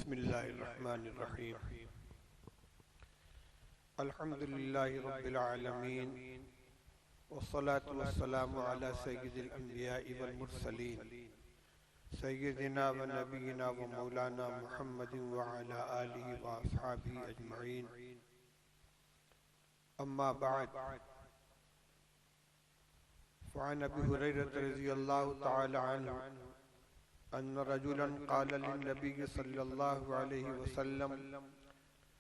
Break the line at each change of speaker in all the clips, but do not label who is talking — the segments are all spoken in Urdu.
بسم اللہ الرحمن الرحیم الحمد للہ رب العالمین والصلاة والسلام علی سید الانبیاء والمرسلین سیدنا و نبینا و مولانا محمد وعلی آلہ و اصحابہ اجمعین اما بعد فعن ابی ہریرہ رضی اللہ تعالی عنہ ان رجلا قال للنبي صلى الله عليه وسلم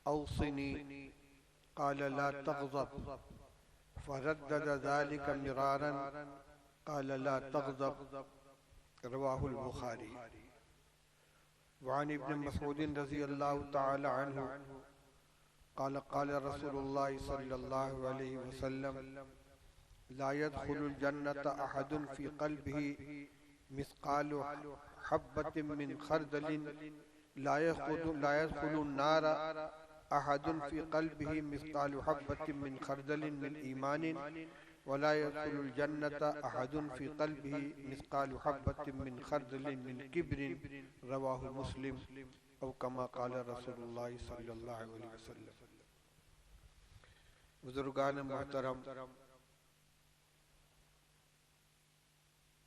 اوصني قال لا تغضب فردد ذلك مرارا قال لا تغضب رواه البخاري. وعن ابن مسعود رضي الله تعالى عنه قال قال رسول الله صلى الله عليه وسلم لا يدخل الجنة أحد في قلبه مثقال حبة من خردل لا يدخل النار أحد في قلبه مثقال حبة من خردل من إيمان ولا يدخل الجنة أحد في قلبه مثقال حبة من خردل من كبر رواه مسلم أو كما قال رسول الله صلى الله عليه وسلم. بزرگان محترم،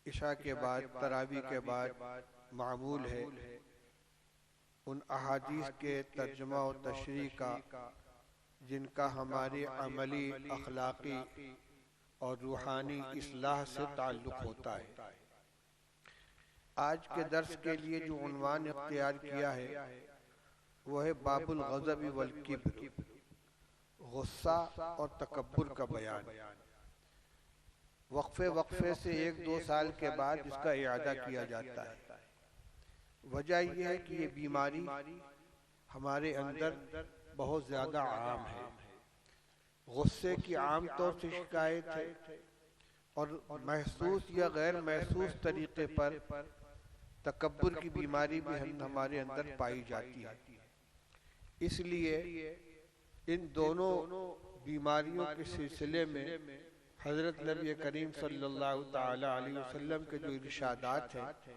عشاء کے بعد تراویح کے بعد معمول ہے ان احادیث کے ترجمہ و تشریح کا جن کا ہماری عملی، اخلاقی اور روحانی اصلاح سے تعلق ہوتا ہے. آج کے درس کے لیے جو عنوان اختیار کیا ہے وہ ہے باب الغضب والکبر، غصہ اور تکبر کا بیان. وقفے سے 1-2 سال کے بعد اس کا اعادہ کیا جاتا ہے. وجہ یہ ہے کہ یہ بیماری ہمارے اندر بہت زیادہ عام ہے. غصے کی عام طور سے شکایت ہے اور محسوس یا غیر محسوس طریقے پر تکبر کی بیماری بھی ہمارے اندر پائی جاتی ہے. اس لیے ان دونوں بیماریوں کے سلسلے میں حضرت نبی کریم صلی اللہ تعالی علیہ وسلم کے جو ارشادات ہیں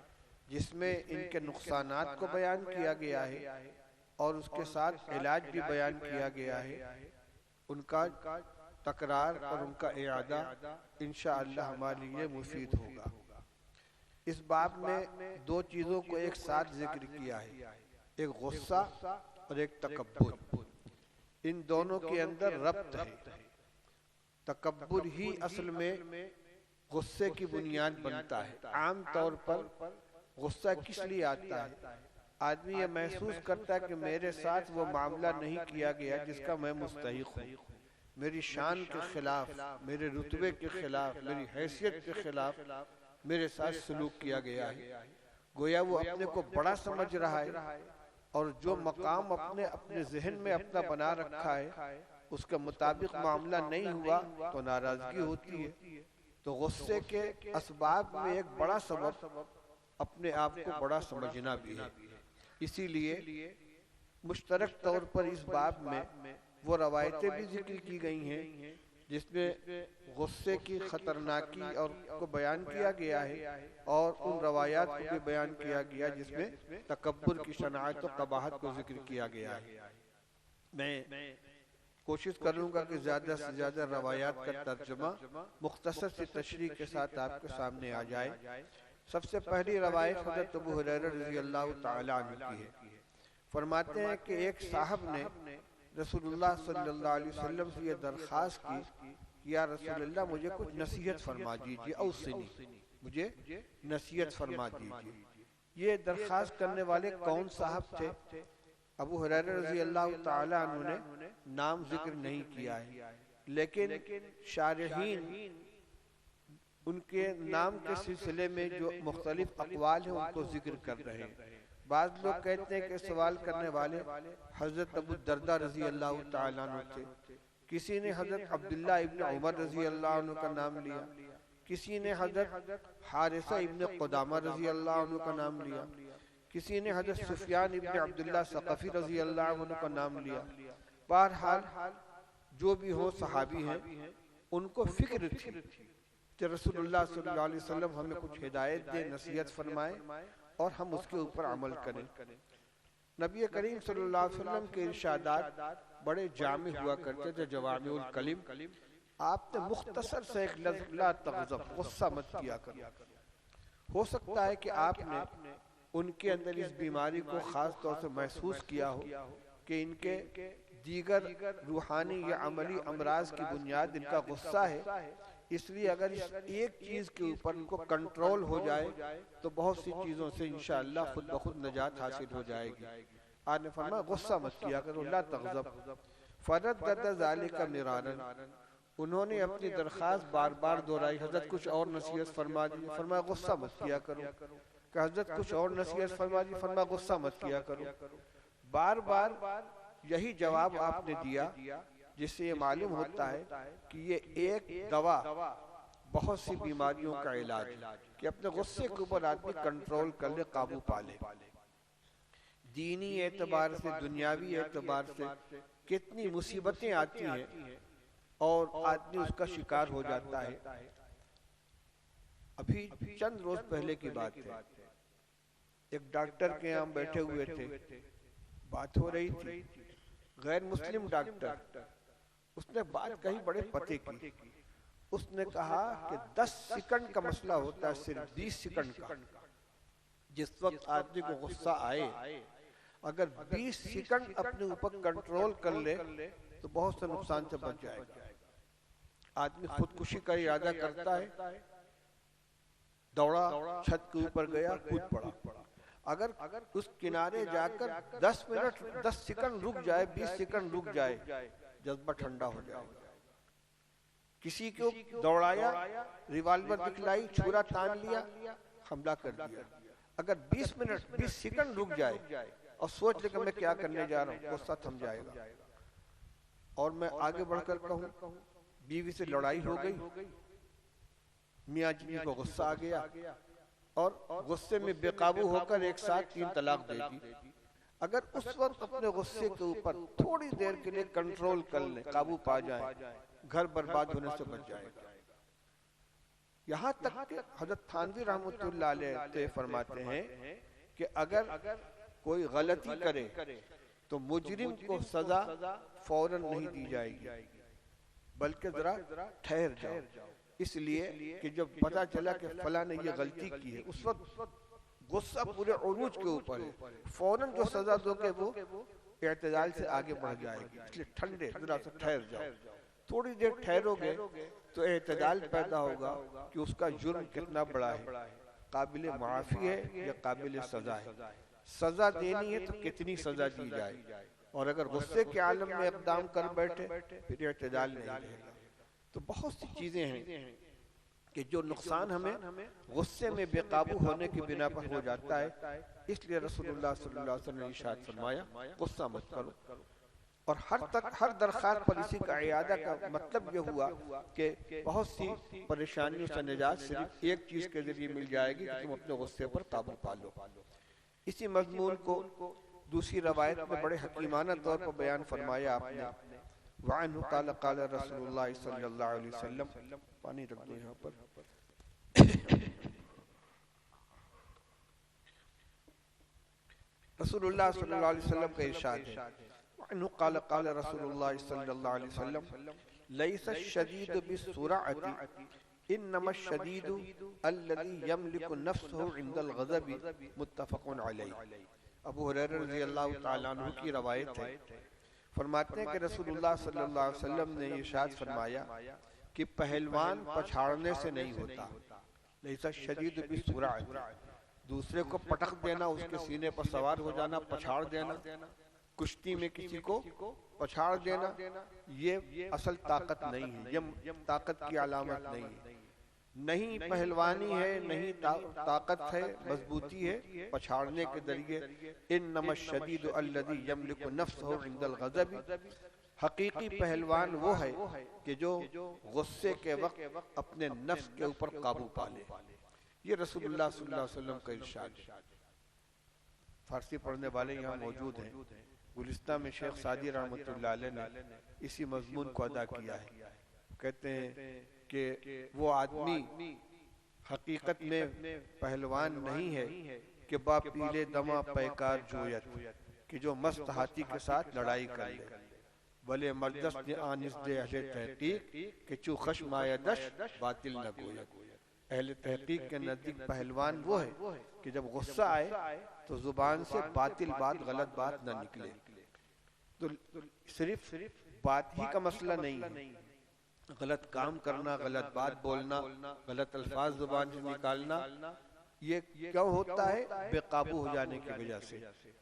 جس میں ان کے نقصانات کو بیان کیا گیا ہے اور اس کے ساتھ علاج بھی بیان کیا گیا ہے، ان کا تکرار اور ان کا اعادہ انشاءاللہ ہمارے لیے مفید ہوگا. اس باب میں 2 چیزوں کو ایک ساتھ ذکر کیا ہے، ایک غصہ اور ایک تکبر. ان دونوں کے اندر ربط ہے. تکبر ہی اصل میں غصے کی بنیاد بنتا ہے. عام طور پر غصہ کس لیے آتا ہے؟ آدمی یہ محسوس کرتا ہے کہ میرے ساتھ وہ معاملہ نہیں کیا گیا جس کا میں مستحق ہوں، میری شان کے خلاف، میرے رتبے کے خلاف، میری حیثیت کے خلاف میرے ساتھ سلوک کیا گیا ہے. گویا وہ اپنے کو بڑا سمجھ رہا ہے اور جو مقام اپنے ذہن میں اپنا بنا رکھا ہے اس کے مطابق معاملہ نہیں ہوا تو ناراضگی ہوتی ہے. تو غصے کے اسباب میں ایک بڑا سبب اپنے آپ کو بڑا سمجھنا بھی ہے. اسی لیے مشترک طور پر اس باب میں وہ روایتیں بھی ذکر کی گئی ہیں جس میں غصے کی خطرناکی اور کو بیان کیا گیا ہے اور ان روایات کو بھی بیان کیا گیا جس میں تکبر کی شناعت و قباحت کو ذکر کیا گیا ہے. میں کوشش کروں گا کہ زیادہ سے زیادہ روایات کا ترجمہ مختصر سی تشریح کے ساتھ آپ کے سامنے آ جائے. سب سے پہلی روایت حضرت ابو ہریرہ رضی اللہ تعالی عنہ کی ہے. فرماتے ہیں کہ ایک صاحب نے رسول اللہ صلی اللہ علیہ وسلم سے یہ درخواست کی، یا رسول اللہ مجھے کچھ نصیحت فرما دیجیے، اوصنی، مجھے نصیحت فرما دیجیے. یہ درخواست کرنے والے کون صاحب تھے؟ ابو ہریرہ رضی اللہ تعالی عنہ نے نام ذکر نہیں کیا ہے، لیکن شارحین ان کے نام کے سلسلے میں جو مختلف اقوال ہیں ان کو ذکر کر رہے ہیں. بعض لوگ کہتے ہیں کہ سوال کرنے والے حضرت ابو الدرداء رضی اللہ تعالی عنہ تھے. کسی نے حضرت عبداللہ ابن عمر رضی اللہ عنہ کا نام لیا، کسی نے حضرت حارثہ ابن قدامہ رضی اللہ عنہ کا نام لیا، کسی نے حضرت سفیان ابن عبداللہ ثقفی رضی اللہ عنہ کا نام لیا. بہرحال جو بھی ہو صحابی ہیں ان کو فکر تھی کہ رسول اللہ صلی اللہ علیہ وسلم ہمیں کچھ ہدایت دے، نصیحت فرمائے اور ہم اس کے اوپر عمل کریں. نبی کریم صلی اللہ علیہ وسلم کے ارشادات بڑے جامع ہوا کرتے تھے، جوامع الکلم. آپ نے مختصر سے ایک لفظ لا تغضب، غصہ مت کیا کرو. ہو سکتا ہے کہ آپ نے ان کے اندر اس بیماری کو خاص طور سے محسوس کیا ہو کہ ان کے دیگر روحانی یا عملی امراض کی بنیاد ان کا غصہ ہے. اس لیے اگر اس ایک چیز کے اوپر ان کو کنٹرول ہو جائے تو بہت سی چیزوں سے انشاءاللہ خود بخود نجات حاصل ہو جائے گی. آپ نے فرمایا غصہ مت کیا کرو، لا تغضب. فردد ذالک مرارا، انہوں نے اپنی درخواست بار بار دہرائی. حضرت کچھ اور نصیحت فرما دی، فرمایا غصہ مت کیا کرو. کہ حضرت کچھ اور نصیحت فرما دی، فرمایا غصہ مت کیا کرو. بار بار یہی جواب آپ نے دیا، جس سے یہ معلوم ہوتا ہے کہ یہ ایک دوا بہت سی بیماریوں کا علاج ہے کہ اپنے غصے کے اوپر آدمی کنٹرول کر لے، قابو پا لے. دینی اعتبار سے، دنیاوی اعتبار سے کتنی مصیبتیں آتی ہیں اور آدمی اس کا شکار ہو جاتا ہے. ابھی چند روز پہلے کی بات ہے، ایک ڈاکٹر کے یہاں بیٹھے ہوئے تھے، بات ہو رہی تھی. غیر مسلم ڈاکٹر، اس نے بات کہی بڑے پتے کی. اس نے کہا کہ 10 سیکنڈ کا مسئلہ ہوتا ہے، صرف 20 سیکنڈ کا. جس وقت آدمی کو غصہ آئے، اگر 20 سیکنڈ اپنے اوپر کنٹرول کر لے تو بہت سے نقصان سے بچ جائے گا. آدمی خودکشی کا ارادہ کرتا ہے، دوڑا، چھت کے اوپر گیا، کود پڑا. اگر اس کنارے جا کر 10 منٹ 10 سیکنڈ رک جائے، 20 سیکنڈ رک جائے، جذبہ ٹھنڈا ہو جائے گا. کسی کو دوڑایا، ریوالور دکھلائی، چھرا تان لیا، حملہ کر دیا. اگر 20 منٹ 20 سیکنڈ رک جائے اور سوچ لے کہ میں کیا کرنے جا رہا ہوں، غصہ تھم جائے گا. اور میں آگے بڑھ کر کہوں، بیوی سے لڑائی ہو گئی، میاں جی کو غصہ آ گیا اور غصے میں بے قابو ہو کر ایک ساتھ 3 طلاق دے دی. اگر اس وقت اپنے غصے کے اوپر تھوڑی دیر کے لیے کنٹرول کر لیں، قابو پا جائیں، گھر برباد ہونے سے بچ جائے گا. یہاں تک کہ حضرت تھانوی رحمۃ اللہ علیہ فرماتے ہیں کہ اگر کوئی غلطی کرے تو مجرم کو سزا فوراً نہیں دی جائے گی، بلکہ ذرا ٹھہر جاؤ. اس لیے کہ جب پتا چلا کہ فلاں نے یہ غلطی کی ہے، اس وقت غصہ پورے عروج کے اوپر ہے، فوراً جو سزا دو گے وہ اعتدال سے آگے بڑھ جائے گی. اس لیے ٹھنڈے ذرا سا ٹھہر جاؤ. تھوڑی دیر ٹھہرو گے تو اعتدال پیدا ہوگا کہ اس کا جرم کتنا بڑا ہے، قابل معافی ہے یا قابل سزا ہے. سزا دینی ہے تو کتنی سزا دی جائے، اور اگر غصے کے عالم میں اقدام کر بیٹھے پھر اعتدال نہیں رہے گا. تو بہت سی چیزیں ہیں کہ جو نقصان ہمیں غصے میں بے قابو ہونے کی بنا پر ہو جاتا ہے. اس لیے رسول اللہ صلی اللہ علیہ وسلم نے ارشاد فرمایا غصہ مت کرو. اور ہر درخواست پر اسی کا اعادہ کا مطلب یہ ہوا کہ بہت سی پریشانیوں سے نجات صرف ایک چیز کے ذریعے مل جائے گی کہ تم اپنے غصے پر قابو پا لو. اسی مضمون کو دوسری روایت میں بڑے حکیمانہ طور پر بیان فرمایا آپ نے. وعنہ قال قال رسول اللہ صلی اللہ علیہ وسلم، پانی رکھ دو یہاں پر. رسول اللہ صلی اللہ علیہ وسلم کا ارشاد ہے، وعنہ قال قال رسول اللہ صلی اللہ علیہ وسلم، لیس الشدید بالسرعۃ انما الشدید الذی یملک نفسہ عند الغضب. متفق علیہ. ابو ہریرہ رضی اللہ تعالیٰ عنہ کی روایت ہے، فرماتے ہیں کہ رسول اللہ صلی اللہ علیہ وسلم نے ارشاد فرمایا کہ پہلوان پچھاڑنے سے نہیں ہوتا. لیس الشدید بالسرعۃ، دوسرے کو پٹخ دینا، اس کے سینے پر سوار ہو جانا، پچھاڑ دینا، کشتی میں کسی کو پچھاڑ دینا، یہ اصل طاقت نہیں ہے، یہ طاقت کی علامت نہیں ہے. نہیں پہلوانی ہے، نہیں طاقت ہے، مضبوطی ہے پچھاڑنے کے ذریعے. انما الشدید الذی یملک نفسہ عند الغضب، حقیقی پہلوان وہ ہے کہ جو غصے کے وقت اپنے نفس کے اوپر قابو پا لے. یہ رسول اللہ صلی اللہ علیہ وسلم کا ارشاد ہے. فارسی پڑھنے والے یہاں موجود ہیں. گلستان میں شیخ سعدی رحمۃ اللہ علیہ نے اسی مضمون کو ادا کیا ہے. کہتے ہیں کہ وہ آدمی حقیقت میں پہلوان نہیں ہے کہ با پیلے دما پیکار جویت، کہ جو مست ہاتھی کے ساتھ لڑائی کر لے، بلے مردست نے آنس دے اہل تحقیق کہ چو خشم آیا دش باطل نہ گویا۔ اہل تحقیق کے نزدیک پہلوان وہ ہے کہ جب غصہ آئے تو زبان سے باطل بات، غلط بات نہ نکلے۔ تو صرف بات ہی کا مسئلہ نہیں ہے، غلط کام کرنا، غلط بات بولنا، غلط الفاظ زبان سے نکالنا، یہ کیوں ہوتا ہے؟ بے قابو ہو جانے کی وجہ سے۔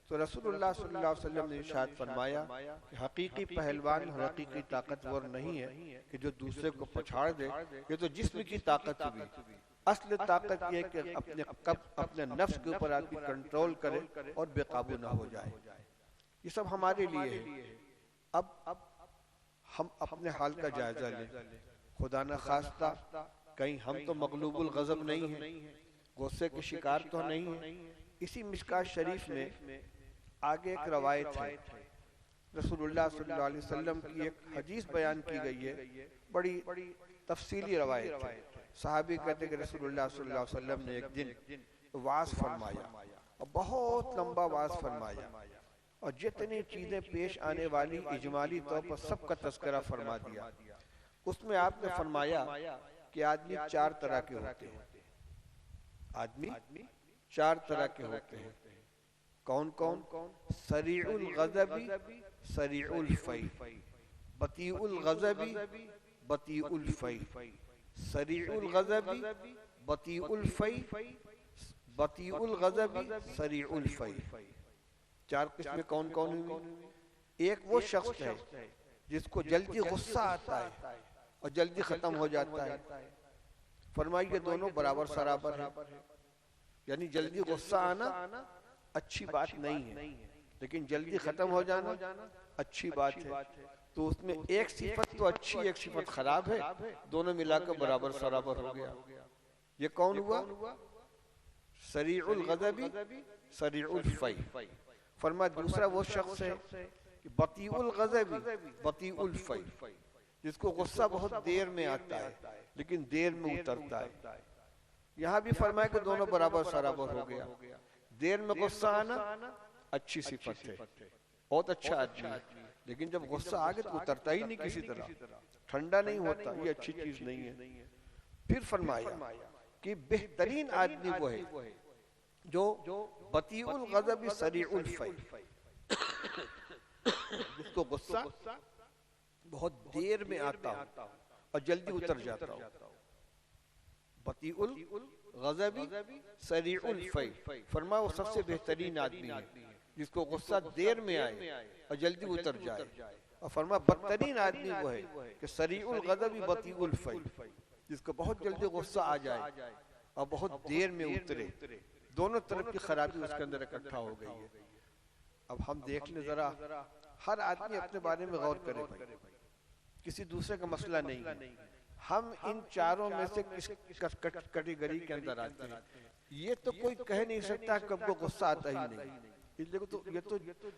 تو رسول اللہ صلی اللہ علیہ وسلم نے ارشاد فرمایا کہ حقیقی پہلوان اور حقیقی طاقتور نہیں ہے کہ جو دوسرے کو پچھاڑ دے، یہ تو جسم کی طاقت ہوئی۔ اصل طاقت یہ کہ اپنے نفس کے اوپر آدمی کنٹرول کرے اور بے قابو نہ ہو جائے۔ یہ سب ہمارے لیے ہے۔ اب ہم اپنے حال کا جائزہ لیں، خدا نہ خواستہ کہیں ہم تو مغلوب الغضب نہیں ہیں، غصے کے شکار تو نہیں ہیں۔ اسی مشکاۃ شریف میں آگے ایک روایت ہے، رسول اللہ صلی اللہ علیہ وسلم کی ایک حدیث بیان کی گئی ہے، بڑی تفصیلی روایت ہے۔ صحابی کہتے کہ رسول اللہ صلی اللہ علیہ وسلم نے ایک دن وعظ فرمایا اور بہت لمبا وعظ فرمایا، اور جتنی چیزیں پیش آنے والی اجمالی طور پر سب کا تذکرہ فرما دیا۔ اس میں آپ نے فرمایا کہ آدمی چار طرح کے ہوتے ہیں، آدمی چار طرح کے ہوتے ہیں۔ کون کون؟ سریع الغضب، سریع الفی، بطیء الغضب، بطیء الفی، سریع الغضب، بطیء الفی، بطیء الغضب، سریع الفی۔ چار قسمیں کون کون ہوئی؟ ایک وہ شخص ہے جس کو جلدی غصہ آتا ہے اور جلدی ختم ہو جاتا ہے۔ فرمائیے دونوں برابر سرابر ہیں، یعنی جلدی غصہ آنا اچھی بات نہیں ہے، لیکن جلدی ختم ہو جانا اچھی بات ہے۔ تو اس میں ایک صفت تو اچھی، ایک صفت خراب ہے، دونوں ملا کر برابر سرابر ہو گیا۔ یہ کون ہوا؟ سریع الغضب، سریع الفی۔ فرمایا دوسرا وہ شخص ہے کہ بطیء الغضب، بطیء الفی، جس کو غصہ بہت دیر میں آتا ہے لیکن دیر میں اترتا ہے۔ یہاں بھی فرمایا کہ دونوں برابر سرابر ہو گیا۔ دیر میں غصہ آنا اچھی صفت ہے، بہت اچھا آدمی ہے، لیکن جب غصہ آگے تو اترتا ہی نہیں کسی طرح، ٹھنڈا نہیں ہوتا، یہ اچھی چیز نہیں ہے۔ پھر فرمایا کہ بہترین آدمی وہ ہے جو بطیء الغضب، سریع الفی، جس کو غصہ بہت دیر میں آتا ہو اور جلدی اتر جاتا ہو۔ بطیء الغضب، سریع الفی، فرمایا وہ سب سے بہترین آدمی ہے جس کو غصہ دیر میں آئے اور جلدی اتر جائے۔ اور فرمایا بدترین آدمی وہ ہے کہ سریع الغضب، بطیء الفی، جس کو بہت جلدی غصہ آ جائے اور بہت دیر میں اترے۔ دونوں طرف کی خرابی اس کے اندر اکٹھا ہو گئی ہے۔ اب ہم دیکھ لیں ذرا، ہر آدمی اپنے بارے میں غور کرے بھائی، کسی دوسرے کا مسئلہ نہیں ہے۔ ہم ان چاروں میں سے کس کیٹیگری کے اندر آتے ہیں؟ یہ تو کوئی کہہ نہیں سکتا کہ اب کو غصہ آتا ہی نہیں، اس لیے تو یہ تو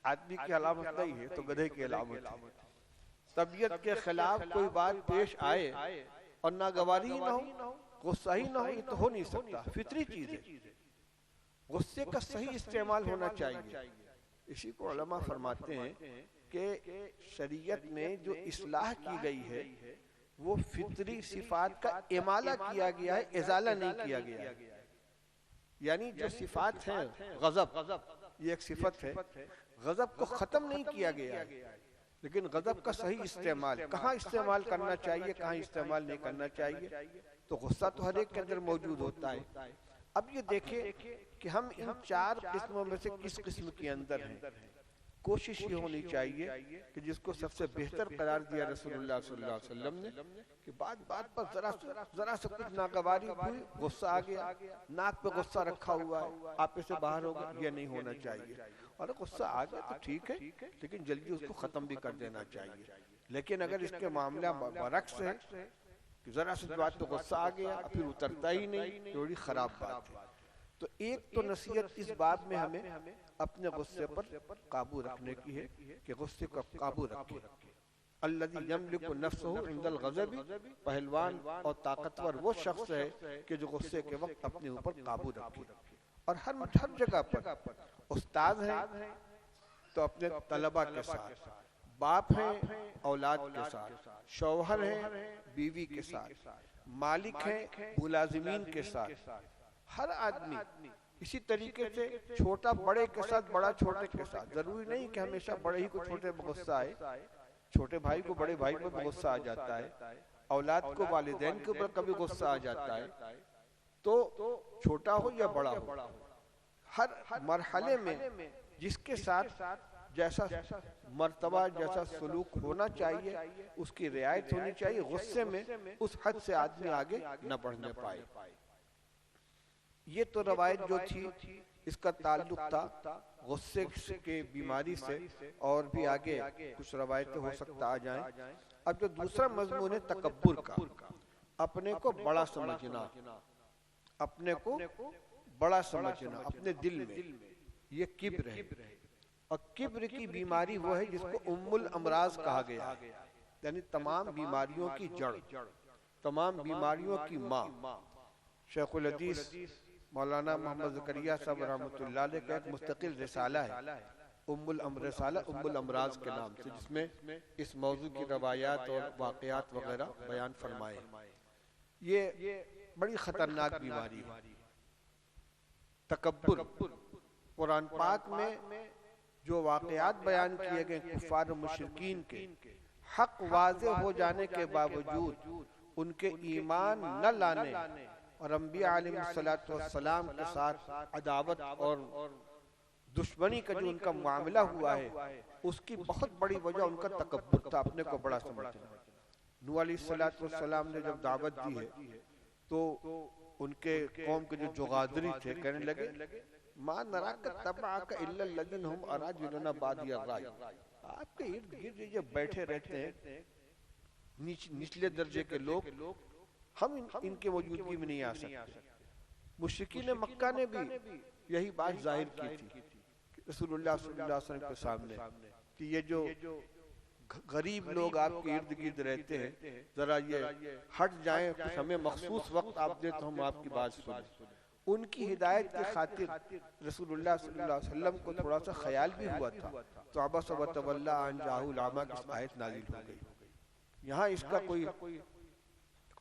آدمی کی علامت نہیں ہے، تو گدھے کی علامت ہے۔ طبیعت کے خلاف کوئی بات پیش آئے اور ناگواری ہی نہ ہو، غصہ ہی نہ ہو، یہ تو ہو نہیں سکتا، فطری چیز ہے۔ غصے کا صحیح استعمال ہونا چاہیے۔ اسی کو علماء فرماتے ہیں کہ شریعت میں جو اصلاح کی گئی ہے وہ فطری صفات کا امالہ کیا گیا ہے، ازالہ نہیں کیا گیا ہے۔ یعنی جو صفات ہیں، غضب یہ ایک صفت ہے، غضب کو ختم نہیں کیا گیا ہے، لیکن غضب کا صحیح استعمال، کہاں استعمال کرنا چاہیے، کہاں استعمال نہیں کرنا چاہیے۔ تو غصہ تو ہر ایک کے اندر موجود ہوتا ہے۔ اب یہ دیکھیں کہ ہم ان چار قسموں میں سے کس قسم کے اندر ہیں۔ کوشش یہ ہونی چاہیے کہ جس کو سب سے بہتر قرار دیا رسول اللہ صلی اللہ علیہ وسلم نے کہ بات پر ذرا سے کچھ ناگواری ہوئی، غصہ آ گیا، ناک پہ غصہ رکھا ہوا ہے، آپے سے باہر ہو گیا، یہ نہیں ہونا چاہیے۔ اور غصہ آ گیا تو ٹھیک ہے، لیکن جلدی اس کو ختم بھی کر دینا چاہیے۔ لیکن اگر اس کے معاملہ برعکس ہے کہ ذرا سی بات پہ غصہ آ گیا پھر اترتا ہی نہیں، تو بڑی خراب بات ہے۔ تو ایک تو نصیحت اس بات میں ہمیں اپنے غصے پر قابو رکھنے کی ہے کہ غصے کو قابو رکھے۔ الذی یملک نفسہ عند الغضب، پہلوان اور طاقتور وہ شخص ہے کہ جو غصے کے وقت اپنے اوپر قابو رکھے اور ہر جگہ پر استاد ہیں تو اپنے طلبہ کے ساتھ، باپ ہیں اولاد کے ساتھ، شوہر ہیں بیوی کے ساتھ، مالک ہیں ملازمین کے ساتھ، ہر آدمی اسی طریقے سے چھوٹا بڑے کے ساتھ، بڑا چھوٹے کے ساتھ. ضروری نہیں کہ ہمیشہ بڑے ہی کو چھوٹے پہ غصہ آئے، چھوٹے بھائی کو بڑے بھائی پہ غصہ آ جاتا ہے، اولاد کو والدین کے اوپر کبھی غصہ آ جاتا ہے. تو چھوٹا ہو یا بڑا ہو، ہر مرحلے میں جس کے ساتھ جیسا مرتبہ، جیسا سلوک ہونا چاہیے اس کی رعایت ہونی چاہیے. غصے میں اس حد سے آدمی آگے نہ بڑھنے پائے. یہ تو روایت جو تھی اس کا تعلق تھا غصے کے بیماری سے، اور بھی آگے کچھ روایتیں ہو سکتا آ جائیں. اب جو دوسرا مضمون ہے تکبر کا، اپنے کو بڑا سمجھنا، اپنے کو بڑا سمجھنا اپنے دل میں، یہ کبر ہے. اور کبر کی بیماری وہ ہے جس کو ام الامراض کہا گیا ہے، یعنی تمام بیماریوں کی جڑ، تمام بیماریوں کی ماں. شیخ الحدیث مولانا محمد زکریا صاحب رحمۃ اللہ علیہ کا ایک مستقل رسالہ ہے رسالہ ام الامراض کے نام سے، جس میں اس موضوع کی روایات اور واقعات وغیرہ بیان فرمائے. یہ بڑی خطرناک بیماری ہے تکبر. قرآن پاک میں جو واقعات بیان کیے گئے کفار و مشرکین کے، حق واضح ہو جانے کے باوجود ان کے ایمان نہ لانے اور انبیاء علیہ السلام کے ساتھ عداوت اور دشمنی کا جو ان کا معاملہ ہوا ہے، اس کی بہت بڑی وجہ ان کا تکبر تھا، اپنے کو بڑا سمجھنا. نوح علیہ السلام نے جب دعوت دی ہے تو ان کے قوم کے جو جغادری تھے کہنے لگے ما نراک تبعک الا الذین هم اراجلنا بادی الرائے. آپ کے ارد گرد جب بیٹھے رہتے ہیں نچلے درجے کے لوگ، ہم ان کے موجودگی میں نہیں آ سکتے. مشرکین مکہ نے بھی یہی بات ظاہر کی تھی رسول اللہ صلی اللہ علیہ وسلم کے سامنے کہ یہ جو غریب لوگ آپ کے ارد گرد رہتے ہیں، ذرا یہ ہٹ جائیں، کچھ ہمیں مخصوص وقت آپ دیں تو ہم آپ کی بات سنیں. ان کی ہدایت کی خاطر رسول اللہ صلی اللہ علیہ وسلم کو تھوڑا سا خیال بھی ہوا تھا، تو عبس وتولی ان جاءہ الاعمی کی آیت نازل ہو گئی. یہاں اس کا کوئی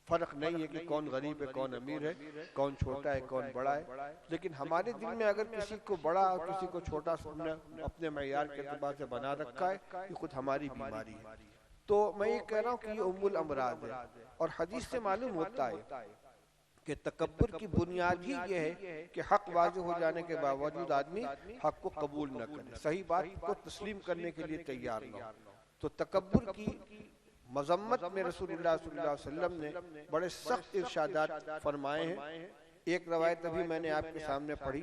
فرق نہیں ہے کہ کون غریب ہے کون امیر ہے، کون چھوٹا ہے کون بڑا ہے، لیکن ہمارے دل میں اگر کسی کو بڑا اور کسی کو چھوٹا اپنے معیار کے اعتبار سے بنا رکھا ہے، یہ خود ہماری بیماری ہے. تو میں یہ کہہ رہا ہوں کہ یہ ام الامراض ہے. اور حدیث سے معلوم ہوتا ہے کہ تکبر کی بنیاد ہی یہ ہے کہ حق واضح ہو جانے کے باوجود آدمی حق کو قبول نہ کرے، صحیح بات کو تسلیم کرنے کے لیے تیار نہ ہو. تو تکبر کی مذمت میں رسول اللہ صلی اللہ علیہ وسلم نے بڑے سخت ارشادات فرمائے ہیں. ایک روایت ابھی میں نے آپ کے سامنے پڑھی،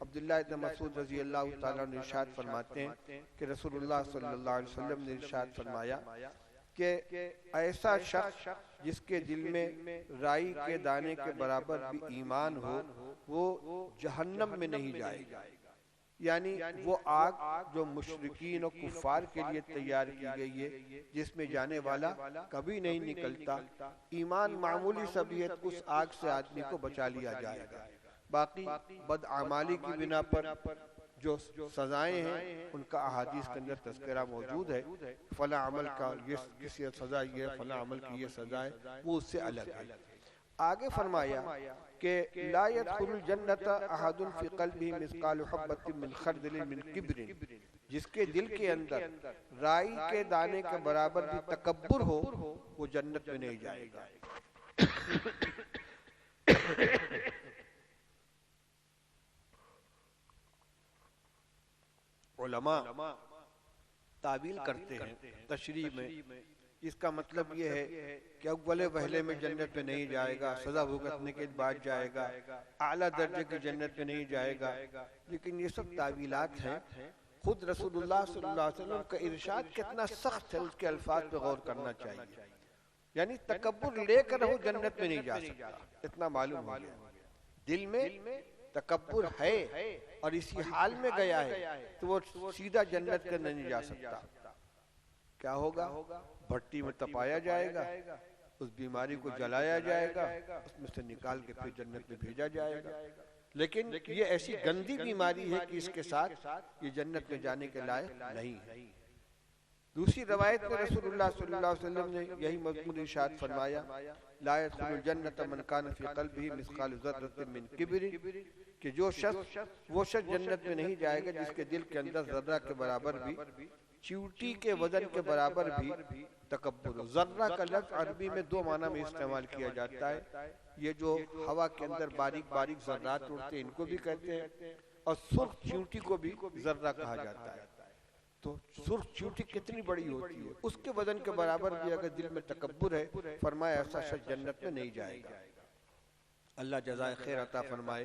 عبداللہ ابن مسعود رضی اللہ تعالیٰ نے ارشاد فرماتے ہیں کہ رسول اللہ صلی اللہ علیہ وسلم نے ارشاد فرمایا کہ ایسا شخص جس کے دل میں رائی کے دانے کے برابر بھی ایمان ہو، وہ جہنم میں نہیں جائے گا. یعنی وہ آگ جو مشرکین و کفار کے لیے تیار کی گئی ہے، جس میں جانے والا کبھی نہیں نکلتا. ایمان معمولی سا بھی ہے تو اس آگ سے آدمی کو بچا لیا جائے گا. باقی بدعمالی کی بنا پر جو سزائیں ہیں ان کا احادیث کے اندر تذکرہ موجود ہے. فلاں عمل کا یہ سزا یہ ہے، فلاں عمل کی یہ سزا ہے، وہ اس سے الگ ہے. آگے فرمایا کہ لا يدخل الجنت احد فی قلبہ مثقال حبۃ من خردل من کبر، جس کے دل کے اندر رائی کے دانے کے برابر بھی تکبر ہو، وہ جنت میں نہیں جائے گا. علماء تعویل کرتے ہیں تشریح میں، اس کا مطلب یہ ہے کہ اول وہلے میں جنت میں نہیں جائے گا، سزا بھگتنے کے بعد جائے گا، اعلیٰ درجے کی جنت میں نہیں جائے گا. لیکن یہ سب تعویلات ہیں. خود رسول اللہ صلی اللہ علیہ وسلم کا ارشاد کتنا سخت ہے، اس کے الفاظ پہ غور کرنا چاہیے. یعنی تکبر لے کر وہ جنت میں نہیں جا سکتا، اتنا معلوم ہو گیا. دل میں تکبر ہے اور اسی حال میں گیا ہے تو وہ سیدھا جنت کے نہیں جا سکتا. کیا ہوگا؟ بھٹی میں تپایا جائے گا، اس بیماری کو جلایا جائے گا، اس میں سے نکال کے پھر جنت میں بھیجا جائے گا. لیکن یہ ایسی گندی بیماری ہے کہ اس کے ساتھ یہ جنت میں جانے کے لائق نہیں ہے۔ دوسری روایت میں رسول اللہ صلی اللہ علیہ وسلم نے یہی مضمون ارشاد فرمایا، لا يدخل الجنت من كان في قلبه مثقال ذرة من کبر، کہ وہ شخص جنت میں نہیں جائے گا جس کے دل کے اندر ذرہ کے برابر بھی، چیوٹی کے وزن کے برابر بھی تکبر ہو۔ ذرہ کا لفظ عربی میں دو معنی میں استعمال کیا جاتا ہے، یہ جو ہوا کے اندر باریک باریک ذرات اڑتے ہیں ان کو بھی کہتے ہیں، اور سرخ چیوٹی کو بھی ذرہ کہا جاتا ہے۔ تو سرخ چیوٹی کتنی بڑی ہوتی ہے، اس کے وزن کے برابر بھی اگر دل میں تکبر ہے، فرمایا ایسا شخص جنت میں نہیں جائے گا۔ اللہ جزائے خیر عطا فرمائے۔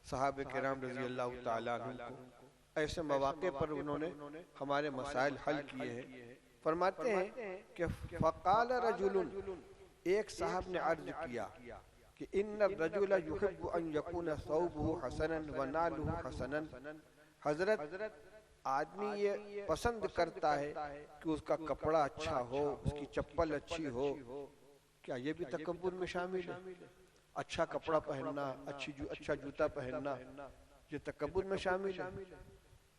صحابہ کرام رضی اللہ تعالیٰ عنہ کو ایسے مواقع پر انہوں نے ہمارے مسائل حل کیے ہیں۔ فرماتے ہیں کہ فقال رجل، ایک صاحب نے عرض کیا کہ ان الرجل يحب ان يكون ثوبه حسنا ونعله حسنا، حضرت آدمی یہ پسند کرتا ہے کہ اس کا کپڑا اچھا ہو، اس کی چپل اچھی ہو، کیا یہ بھی تکبر میں شامل ہے؟ اچھا کپڑا پہننا، اچھا جوتا پہننا، یہ تکبر میں شامل ہے؟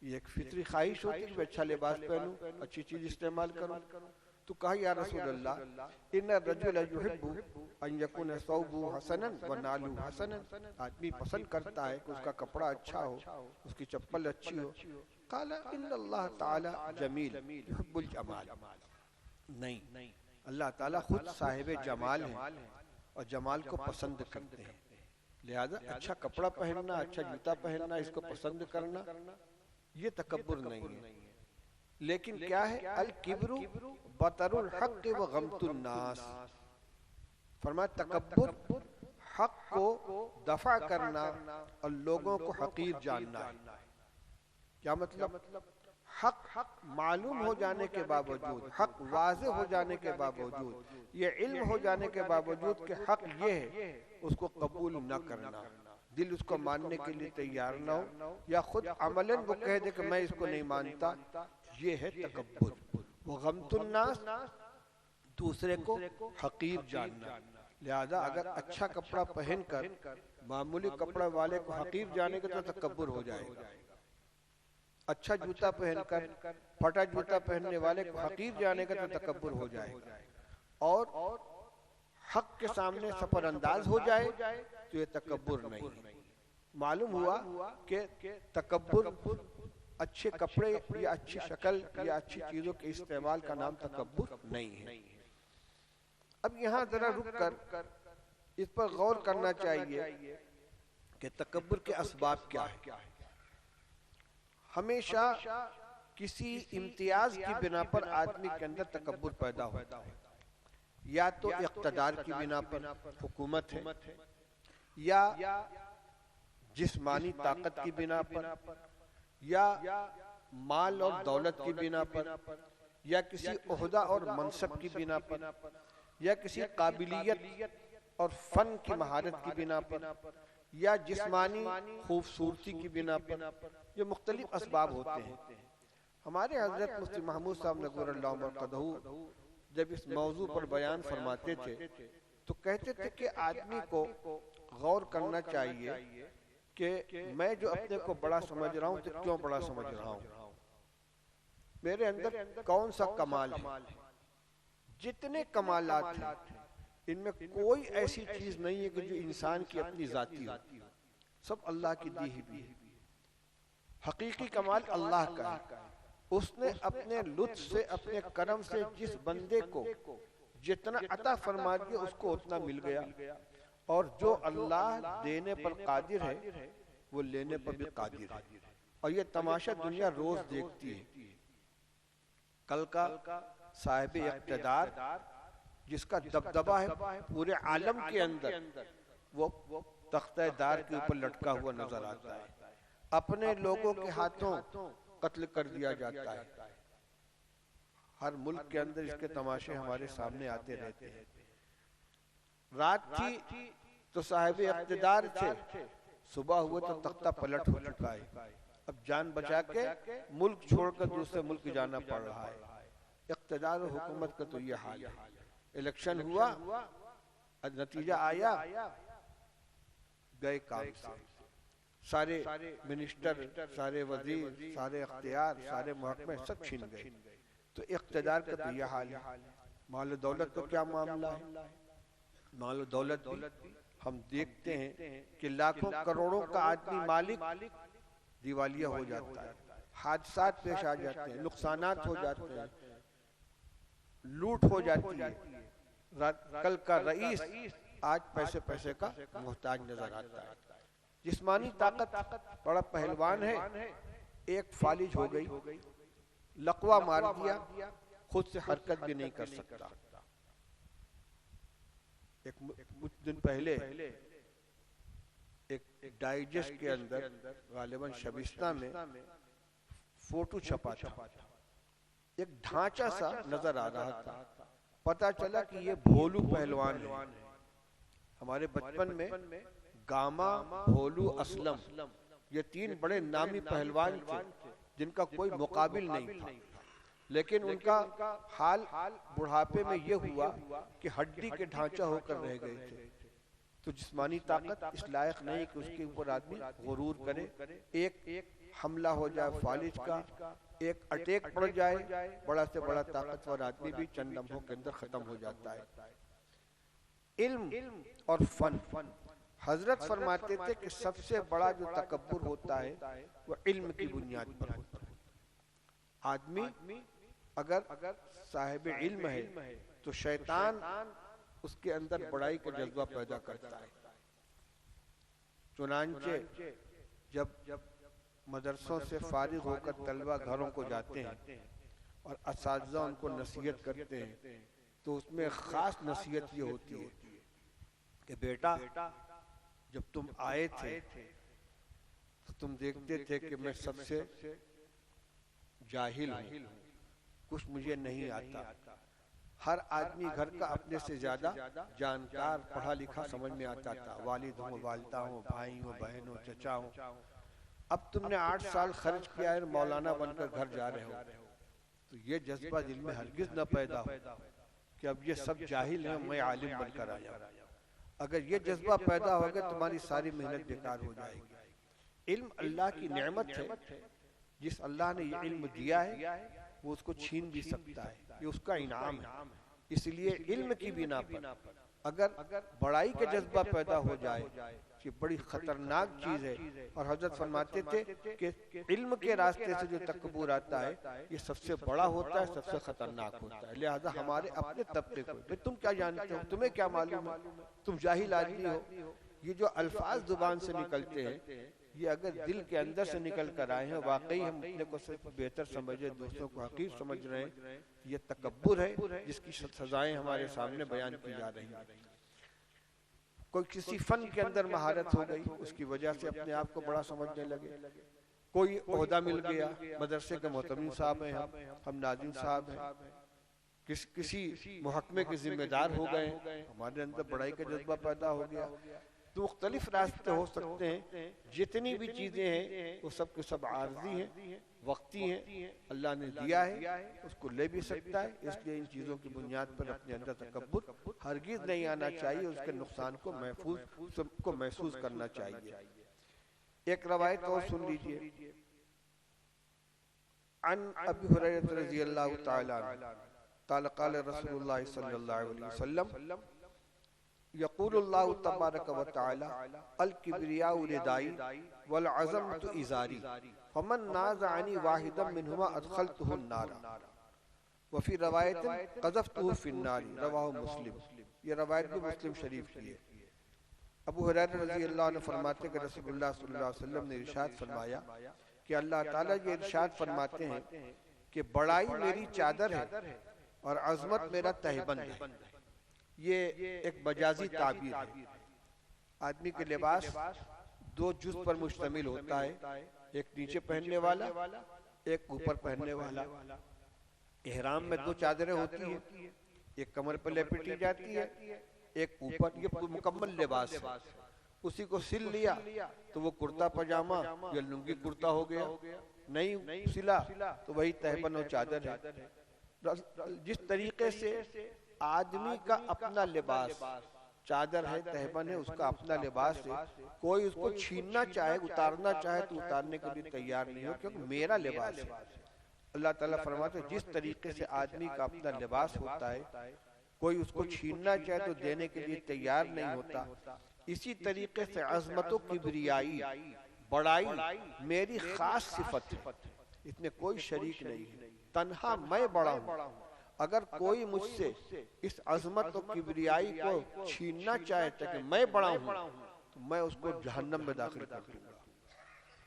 یہ ایک فطری خواہش ہوتی ہے کہ اچھا لباس پہنوں، اچھی چیز استعمال کروں۔ تو کہا یا رسول اللہ، ان الرجل يحب ان يكون ثوبه حسنا ونعله حسنا، آدمی پسند کرتا ہے کہ اس کا کپڑا اچھا ہو، اس کی چپل اچھی ہو۔ قال ان اللہ تعالی جمیل يحب الجمال، نہیں، اللہ تعالیٰ خود صاحب جمال ہیں اور جمال کو پسند کرتے ہیں، لہذا اچھا کپڑا پہننا، اچھا جوتا پہننا، اس کو پسند کرنا یہ تکبر نہیں ہے۔ لیکن کیا ہے؟ الکبر بطر الحق و غمت الناس، فرمایا تکبر حق کو دفع کرنا اور لوگوں کو حقیر جاننا ہے۔ کیا مطلب؟ حق معلوم ہو جانے کے باوجود، حق واضح ہو جانے کے باوجود، یہ علم ہو جانے کے باوجود کہ حق یہ ہے، اس کو قبول نہ کرنا، دل اس کو ماننے کے لیے تیار نہ ہو، یا خود عملاً وہ کہہ دے کہ میں اس کو نہیں مانتا، یہ ہے تکبر۔ وہ غمت الناس، دوسرے کو حقیر جاننا۔ لہذا اگر اچھا کپڑا پہن کر معمولی کپڑا والے کو حقیر جانے کا تو تکبر ہو جائے گا، اچھا جوتا پہن کر پھٹا جوتا پہننے والے کو حقیر جانے کا تو تکبر ہو جائے گا، اور حق کے سامنے سفر انداز ہو جائے تو یہ تکبر نہیں ہے۔ معلوم ہوا کہ تکبر اچھے کپڑے یا اچھی شکل یا اچھی چیزوں کے استعمال کا نام تکبر نہیں ہے۔ اب یہاں ذرا رک کر اس پر غور کرنا چاہیے کہ تکبر کے اسباب کیا ہیں۔ ہمیشہ کسی امتیاز کی بنا پر آدمی کے اندر تکبر پیدا ہوتا ہے، یا تو اقتدار کی بنا پر، حکومت ہے، یا جسمانی طاقت کی بنا پر، یا مال اور دولت کی بنا پر، یا کسی عہدہ اور منصب کی بنا پر، یا کسی قابلیت اور فن کی مہارت کی بنا پر، یا جسمانی خوبصورتی کی بنا پر، یہ مختلف اسباب ہوتے ہیں۔ ہمارے حضرت مفتی محمود صاحب نور اللہ مرقدہ جب اس موضوع پر بیان فرماتے تھے تو کہتے تھے کہ آدمی کو غور کرنا چاہیے کہ میں جو اپنے کو بڑا سمجھ رہا ہوں تو کیوں بڑا سمجھ رہا ہوں، میرے اندر کون سا کمال ہے۔ جتنے کمالات ہیں ان میں کوئی ایسی چیز نہیں ہے کہ جو انسان کی اپنی ذاتی ہو، سب اللہ کی دی ہوئی ہے۔ حقیقی کمال اللہ کا ہے، اس نے اپنے لطف سے، اپنے کرم سے جس بندے کو جتنا عطا فرما دیا اس کو اتنا مل گیا، اور جو اللہ دینے پر قادر ہے وہ لینے پر بھی قادر ہے، اور یہ تماشا دنیا روز دیکھتی ہے۔ کل کا صاحب اقتدار جس کا دبدبہ ہے پورے عالم کے اندر، وہ تختہ دار کے اوپر لٹکا ہوا نظر آتا ہے، اپنے لوگوں کے ہاتھوں قتل کر دیا جاتا ہے۔ ہر ملک کے اندر اس کے تماشے ہمارے سامنے آتے رہتے ہیں۔ رات تھی تو صاحب اقتدار تھے، صبح ہوئے تو تختہ پلٹ ہو چکا ہے، اب جان بچا کے ملک چھوڑ کر دوسرے ملک جانا پڑ رہا ہے۔ اقتدار و حکومت کا تو یہ حال ہے۔ الیکشن ہوا، نتیجہ آیا، گئے کام سے، سارے منسٹر، سارے وزیر، سارے اختیار، سارے محکمے سب چھن گئے. تو اقتدار کا تو یہ حال ہے. مال و دولت کا کیا معاملہ ہے؟ مال و دولت بھی ہم دیکھتے ہیں کہ لاکھوں کروڑوں کا آدمی مالک دیوالیہ ہو جاتا ہے، حادثات پیش آ جاتے ہیں، نقصانات ہو جاتے ہیں، لوٹ ہو جاتی ہے. کل کا رئیس آج پیسے کا محتاج نظر آتا ہے. جسمانی طاقت بڑا پہلوان ہے، ایک فالج ہو گئی، لقوہ مار دیا، خود سے حرکت بھی نہیں کر سکتا. کچھ دن پہلے ایک ڈائجسٹ کے اندر غالباً شبستہ میں فوٹو چھپا تھا، ایک ڈھانچہ سا نظر آ رہا تھا. پتا چلا کہ یہ بھولو پہلوان ہے. ہمارے بچپن میں گاما، بھولو، اسلم یہ تین بڑے نامی پہلوان تھے جن کا کوئی مقابل نہیں تھا. لیکن ان کا حال بڑھاپے میں یہ ہوا کہ ہڈی کے ڈھانچہ ہو کر رہ گئے تھے. تو جسمانی طاقت اس لائق نہیں کہ اس کے اوپر آدمی غرور کرے. ایک حملہ ہو جائے فالج کا، ایک اٹیک پڑ جائے، بڑا سے بڑا طاقتور آدمی بھی چند لمحوں کے اندر ختم ہو جاتا ہے. علم اور فن، حضرت فرماتے تھے کہ سب سے بڑا جو تکبر ہوتا ہے وہ علم کی بنیاد پر ہوتا ہے. آدمی اگر صاحب علم ہے تو شیطان اس کے اندر بڑائی کا جذبہ پیدا کرتا ہے. چنانچہ جب مدرسوں سے فارغ ہو کر طلبہ گھروں کو جاتے ہیں اور اساتذہ ان کو نصیحت کرتے ہیں تو اس میں خاص نصیحت یہ ہوتی ہے کہ بیٹا جب تم آئے تھے تو تم دیکھتے تھے کہ میں سب سے جاہل ہوں، کچھ مجھے نہیں آتا. ہر آدمی گھر کا اپنے سے زیادہ جانکار، پڑھا لکھا سمجھ میں آتا تھا. والد ہوں، والدہ ہوں، بھائی ہوں، بہن ہوں، چچا ہوں. اب تم نے 8 سال خرچ کیا ہے، مولانا بن کر گھر جا رہے ہو. تو یہ جذبہ دل میں ہرگز نہ پیدا ہو کہ اب یہ سب جاہل ہیں، میں عالم بن کر آیا. اگر یہ جذبہ پیدا ہو گیا تمہاری ساری محنت بیکار ہو جائے گی. علم اللہ کی نعمت ہے. جس اللہ نے یہ علم دیا ہے وہ اس کو چھین بھی سکتا ہے، یہ اس کا انعام ہے. اس لیے علم کی بنا پر اگر بڑائی کا جذبہ پیدا ہو جائے یہ بڑی خطرناک چیز ہے. اور حضرت فرماتے تھے کہ علم کے راستے سے جو تکبر آتا ہے یہ سب سے بڑا ہوتا ہے، سب سے خطرناک ہوتا ہے. لہذا ہمارے اپنے طبقے کو تم کیا جانتے ہو، تمہیں کیا معلوم ہے، تم جاہل آدمی ہو. یہ جو الفاظ زبان سے نکلتے ہیں یہ اگر دل کے اندر سے نکل کر آئے ہیں، واقعی ہم اپنے کو صرف بہتر سمجھے، دوسروں کو حقیر سمجھ رہے ہیں، یہ تکبر ہے جس کی سزائیں ہمارے سامنے بیان کی جا رہی ہیں. کوئی کسی فن کے اندر مہارت ہو گئی، اس کی وجہ سے اپنے آپ کو بڑا سمجھنے لگے. کوئی عہدہ مل گیا، مدرسے کے محتمین صاحب ہیں ہم ناظم صاحب ہیں، کسی محکمے کے ذمہ دار ہو گئے، ہمارے اندر بڑائی کا جذبہ پیدا ہو گیا. تو مختلف راستے ہو سکتے ہیں. جتنی بھی چیزیں ہیں وہ سب کے سب عارضی ہیں، وقتی ہیں. اللہ نے دیا ہے اس کو لے بھی سکتا ہے. اس لیے ان چیزوں کی بنیاد پر اپنے اندر تکبر ہرگز نہیں آنا چاہیے. اس کے نقصان کو محسوس کرنا چاہیے. ایک روایت اور سن لیجئے. عن ابی ہریرہ رضی اللہ تعالی عنہ قال قال رسول اللہ صلی اللہ علیہ وسلم یقول اللہ تبارک و تعالی الکبریاء ردائی والعظمت ازاری فمن نازعنی واحدا منہما ادخلته النار. وفی روایت قذفته فی النار. رواہ مسلم. یہ روایت بھی مسلم شریف کی ہے. ابو ہریرہ رضی اللہ عنہ فرماتے کہ رسول اللہ صلی اللہ علیہ وسلم نے ارشاد فرمایا کہ اللہ تعالیٰ یہ ارشاد فرماتے ہیں کہ بڑائی میری چادر ہے اور عظمت میرا تہبند ہے. یہ ایک مجازی تعبیر ہے. آدمی کے لباس 2 جز پر مشتمل ہوتا ہے، ایک نیچے پہننے والا، ایک اوپر پہننے والا. احرام میں 2 چادریں ہوتی ہیں، ایک کمر پر لپٹی جاتی ہے، ایک اوپر. یہ مکمل لباس ہے. اسی کو سل لیا تو وہ کرتا پجامہ یا لنگی کرتا ہو گیا. نہیں سلا تو وہی تہبند و چادر ہے. جس طریقے سے آدمی کا اپنا لباس چادر ہے، تہبند ہے، اس کا اپنا لباس ہے، کوئی اس کو چھیننا چاہے، اتارنا چاہے تو اتارنے کے لیے تیار نہیں ہو، کیونکہ میرا لباس ہے۔ اللہ تعالیٰ فرماتے ہیں جس طریقے سے آدمی کا اپنا لباس ہوتا ہے، کوئی اس کو چھیننا چاہے تو دینے کے لیے تیار نہیں ہوتا، اسی طریقے سے عظمت و کبریائی، بڑائی میری خاص صفت ہے، اس میں کوئی شریک نہیں ہے، تنہا میں بڑا ہوں۔ اگر کوئی مجھ سے اس عظمت و کبریائی کو چھیننا چاہے کہ میں بڑا ہوں، تو میں اس کو جہنم میں داخل کر دوں گا،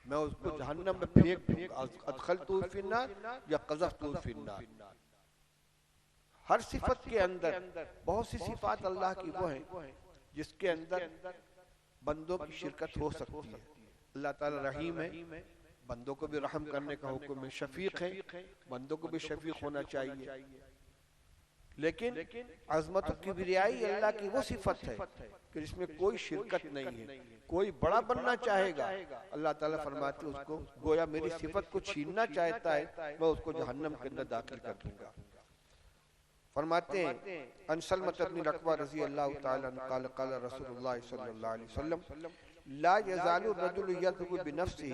میں اس کو جہنم میں پھینک دوں گا، ادخلتہ فی النار یا قذفتہ فی النار۔ ہر صفت کے اندر بہت سی صفات اللہ کی وہ ہیں جس کے اندر بندوں کی شرکت ہو سکتی ہے۔ اللہ تعالیٰ رحیم ہے، بندوں کو بھی رحم کرنے کا حکم ہے، شفیق ہے، بندوں کو بھی شفیق ہونا چاہیے، لیکن عظمت و کبریائی اللہ کی وہ صفت ہے کہ جس میں کوئی شرکت نہیں ہے۔ کوئی بڑا بننا چاہے گا، اللہ تعالیٰ فرماتے اس کو گویا میری صفت کو چھیننا چاہتا ہے، میں اس کو جہنم کے اندر داخل کر دوں گا۔ فرماتے ہیں ان سلمۃ بن الاکوع رضی اللہ تعالیٰ عنہ قال قال رسول اللہ صلی اللہ علیہ وسلم لا يزال الرجل يذهب بنفسه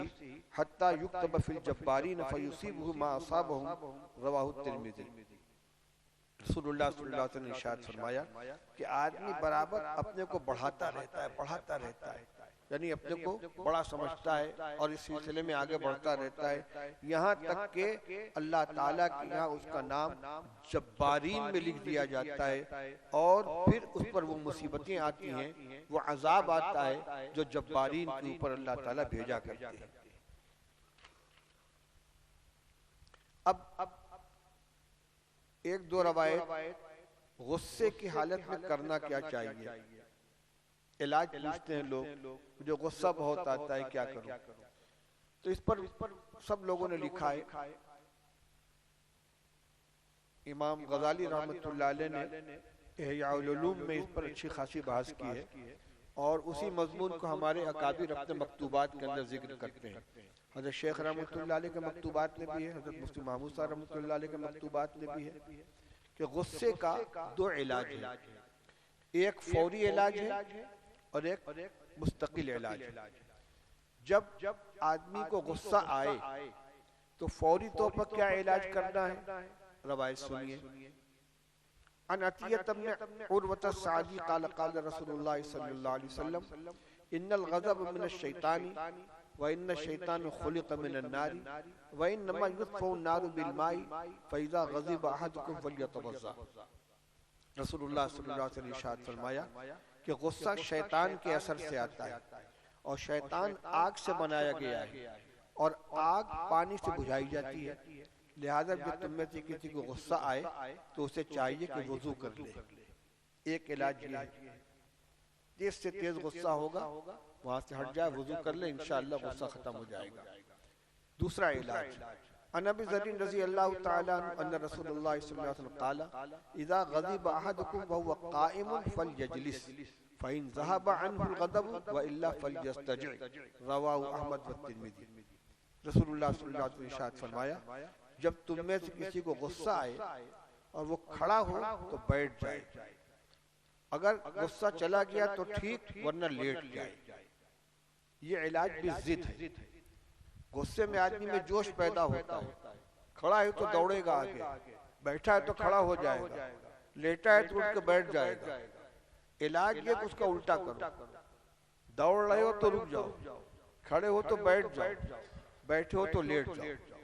حتى يكتب في الجبارين فيصيبه ما اصابهم رواہ الترمذی۔ رسول اللہ صلی اللہ علیہ وسلم نے ارشاد فرمایا کہ آدمی برابر اپنے کو بڑھاتا رہتا ہے، یعنی اپنے کو بڑا سمجھتا ہے اور اس سلسلے میں آگے بڑھتا رہتا ہے، یہاں تک کہ اللہ تعالیٰ کے یہاں اس کا نام جبارین میں لکھ دیا جاتا ہے، اور پھر اس پر وہ مصیبتیں آتی ہیں، وہ عذاب آتا ہے جو جبارین کے اوپر اللہ تعالیٰ بھیجا کرتے ہیں۔ اب ایک دو روایت غصے کی حالت میں کرنا کیا چاہیے، علاج پوچھتے ہیں لوگ، جو غصہ بہت آتا ہے کیا کروں، تو اس پر سب لوگوں نے لکھا ہے۔ امام غزالی رحمۃ اللہ علیہ نے احیاء العلوم میں اس پر اچھی خاصی بحث کی ہے، اور اسی مضمون کو ہمارے اکابر اپنے مکتوبات کے اندر ذکر کرتے ہیں۔ حضرت شیخ رحمۃ اللہ علیہ کے مکتوبات میں بھی ہے، حضرت مفتی محمود صاحب رحمۃ اللہ علیہ کے مکتوبات میں بھی ہے کہ غصے کا دو علاج ہے، ایک فوری علاج ہے اور ایک مستقل علاج ہے۔ جب آدمی کو غصہ آئے تو فوری طور پر کیا علاج کرنا ہے، روایت سنیے۔ عن عطیہ بن عروۃ السعدی قال قال رسول اللہ صلی اللہ علیہ وسلم ان الغضب من الشیطان وَإِنَّ الشَّيْطَانُ خُلِقَ مِنَ النَّارِ وَإِنَّمَا يُطْفَأُ النَّارُ بِالْمَاءِ فَإِذَا غَضِبَ أَحَدُكُمْ فَلْيَتَوَضَّأْ۔ رسول اللہ صلی اللہ علیہ وسلم نے ارشاد فرمایا کہ غصہ شیطان کے اثر سے آتا ہے، اور شیطان آگ سے بنایا گیا ہے، اور آگ پانی سے بجھائی جاتی ہے، لہذا جب تم میں سے کسی کو غصہ آئے تو اسے چاہیے کہ وضو کر لے۔ ایک علاج یہ ہے، تیز سے تیز غصہ ہوگا وہاں سے ہٹ جائے، وضو کر لے، انشاءاللہ غصہ ختم ہو جائے گا۔ دوسرا علاج عن ابی ذر رضی اللہ تعالی عنہ ان رسول اللہ صلی اللہ علیہ وسلم قال اذا غضب احدكم وهو قائم فليجلس فإن ذهب عنه الغضب وإلا فليستجع، رواہ احمد والترمذی۔ رسول اللہ صلی اللہ علیہ وسلم نے ارشاد فرمایا جب تم میں سے کسی کو غصہ آئے اور وہ کھڑا ہو تو بیٹھ جائے، اگر غصہ چلا گیا تو ٹھیک، ورنہ لیٹ جائے۔ یہ علاج بھی ضد ہے۔ غصے میں آدمی میں جوش پیدا ہوتا ہے، کھڑا ہے تو دوڑے گا آگے، بیٹھا ہے تو کھڑا ہو جائے گا، لیٹا ہے تو اٹھ کے بیٹھ جائے گا۔ علاج یہ کہ اس کا الٹا کرو، دوڑ رہے ہو تو رک جاؤ، کھڑے ہو تو بیٹھ جاؤ، بیٹھے ہو تو لیٹ جاؤ۔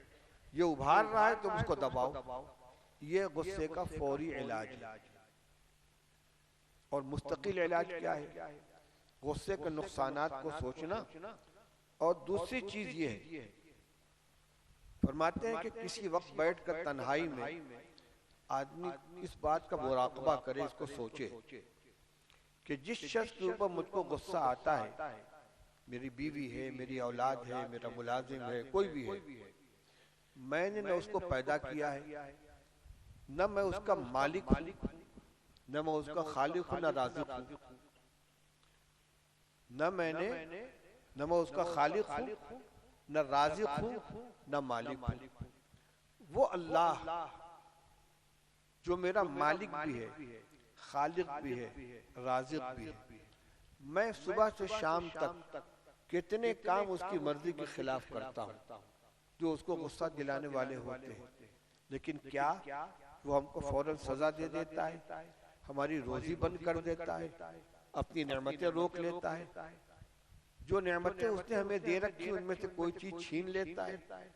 یہ ابھار رہا ہے تو اس کو دباؤ، یہ غصے کا فوری علاج ہے۔ اور مستقل علاج کیا ہے؟ غصے کے نقصانات کو سوچنا، اور دوسری چیز یہ ہے، فرماتے ہیں کہ کسی وقت بیٹھ کر تنہائی میں آدمی اس بات کا مراقبہ کرے، اس کو سوچے کہ جس شخص کے اوپر مجھ کو غصہ آتا ہے، میری بیوی ہے، میری اولاد ہے، میرا ملازم ہے، کوئی بھی ہے، میں نے نہ اس کو پیدا کیا ہے، نہ میں اس کا مالک ہوں، نہ میں اس کا خالق ہوں، نہ رازق ہوں، نہ میں اس کا خالق ہوں، نہ رازق ہوں، نہ مالک ہوں۔ وہ اللہ جو میرا مالک بھی ہے، خالق بھی ہے، رازق بھی ہے۔ میں صبح سے شام تک کتنے کام اس کی مرضی کے خلاف کرتا ہوں جو اس کو غصہ دلانے والے ہوتے ہیں، لیکن کیا وہ ہم کو فوراً سزا دے دیتا ہے، ہماری روزی بند کر دیتا ہے، اپنی نعمتیں روک لیتا ہے، جو نعمتیں اس نے ہمیں دے رکھی ان میں سے کوئی چیز چھین لیتا ہے؟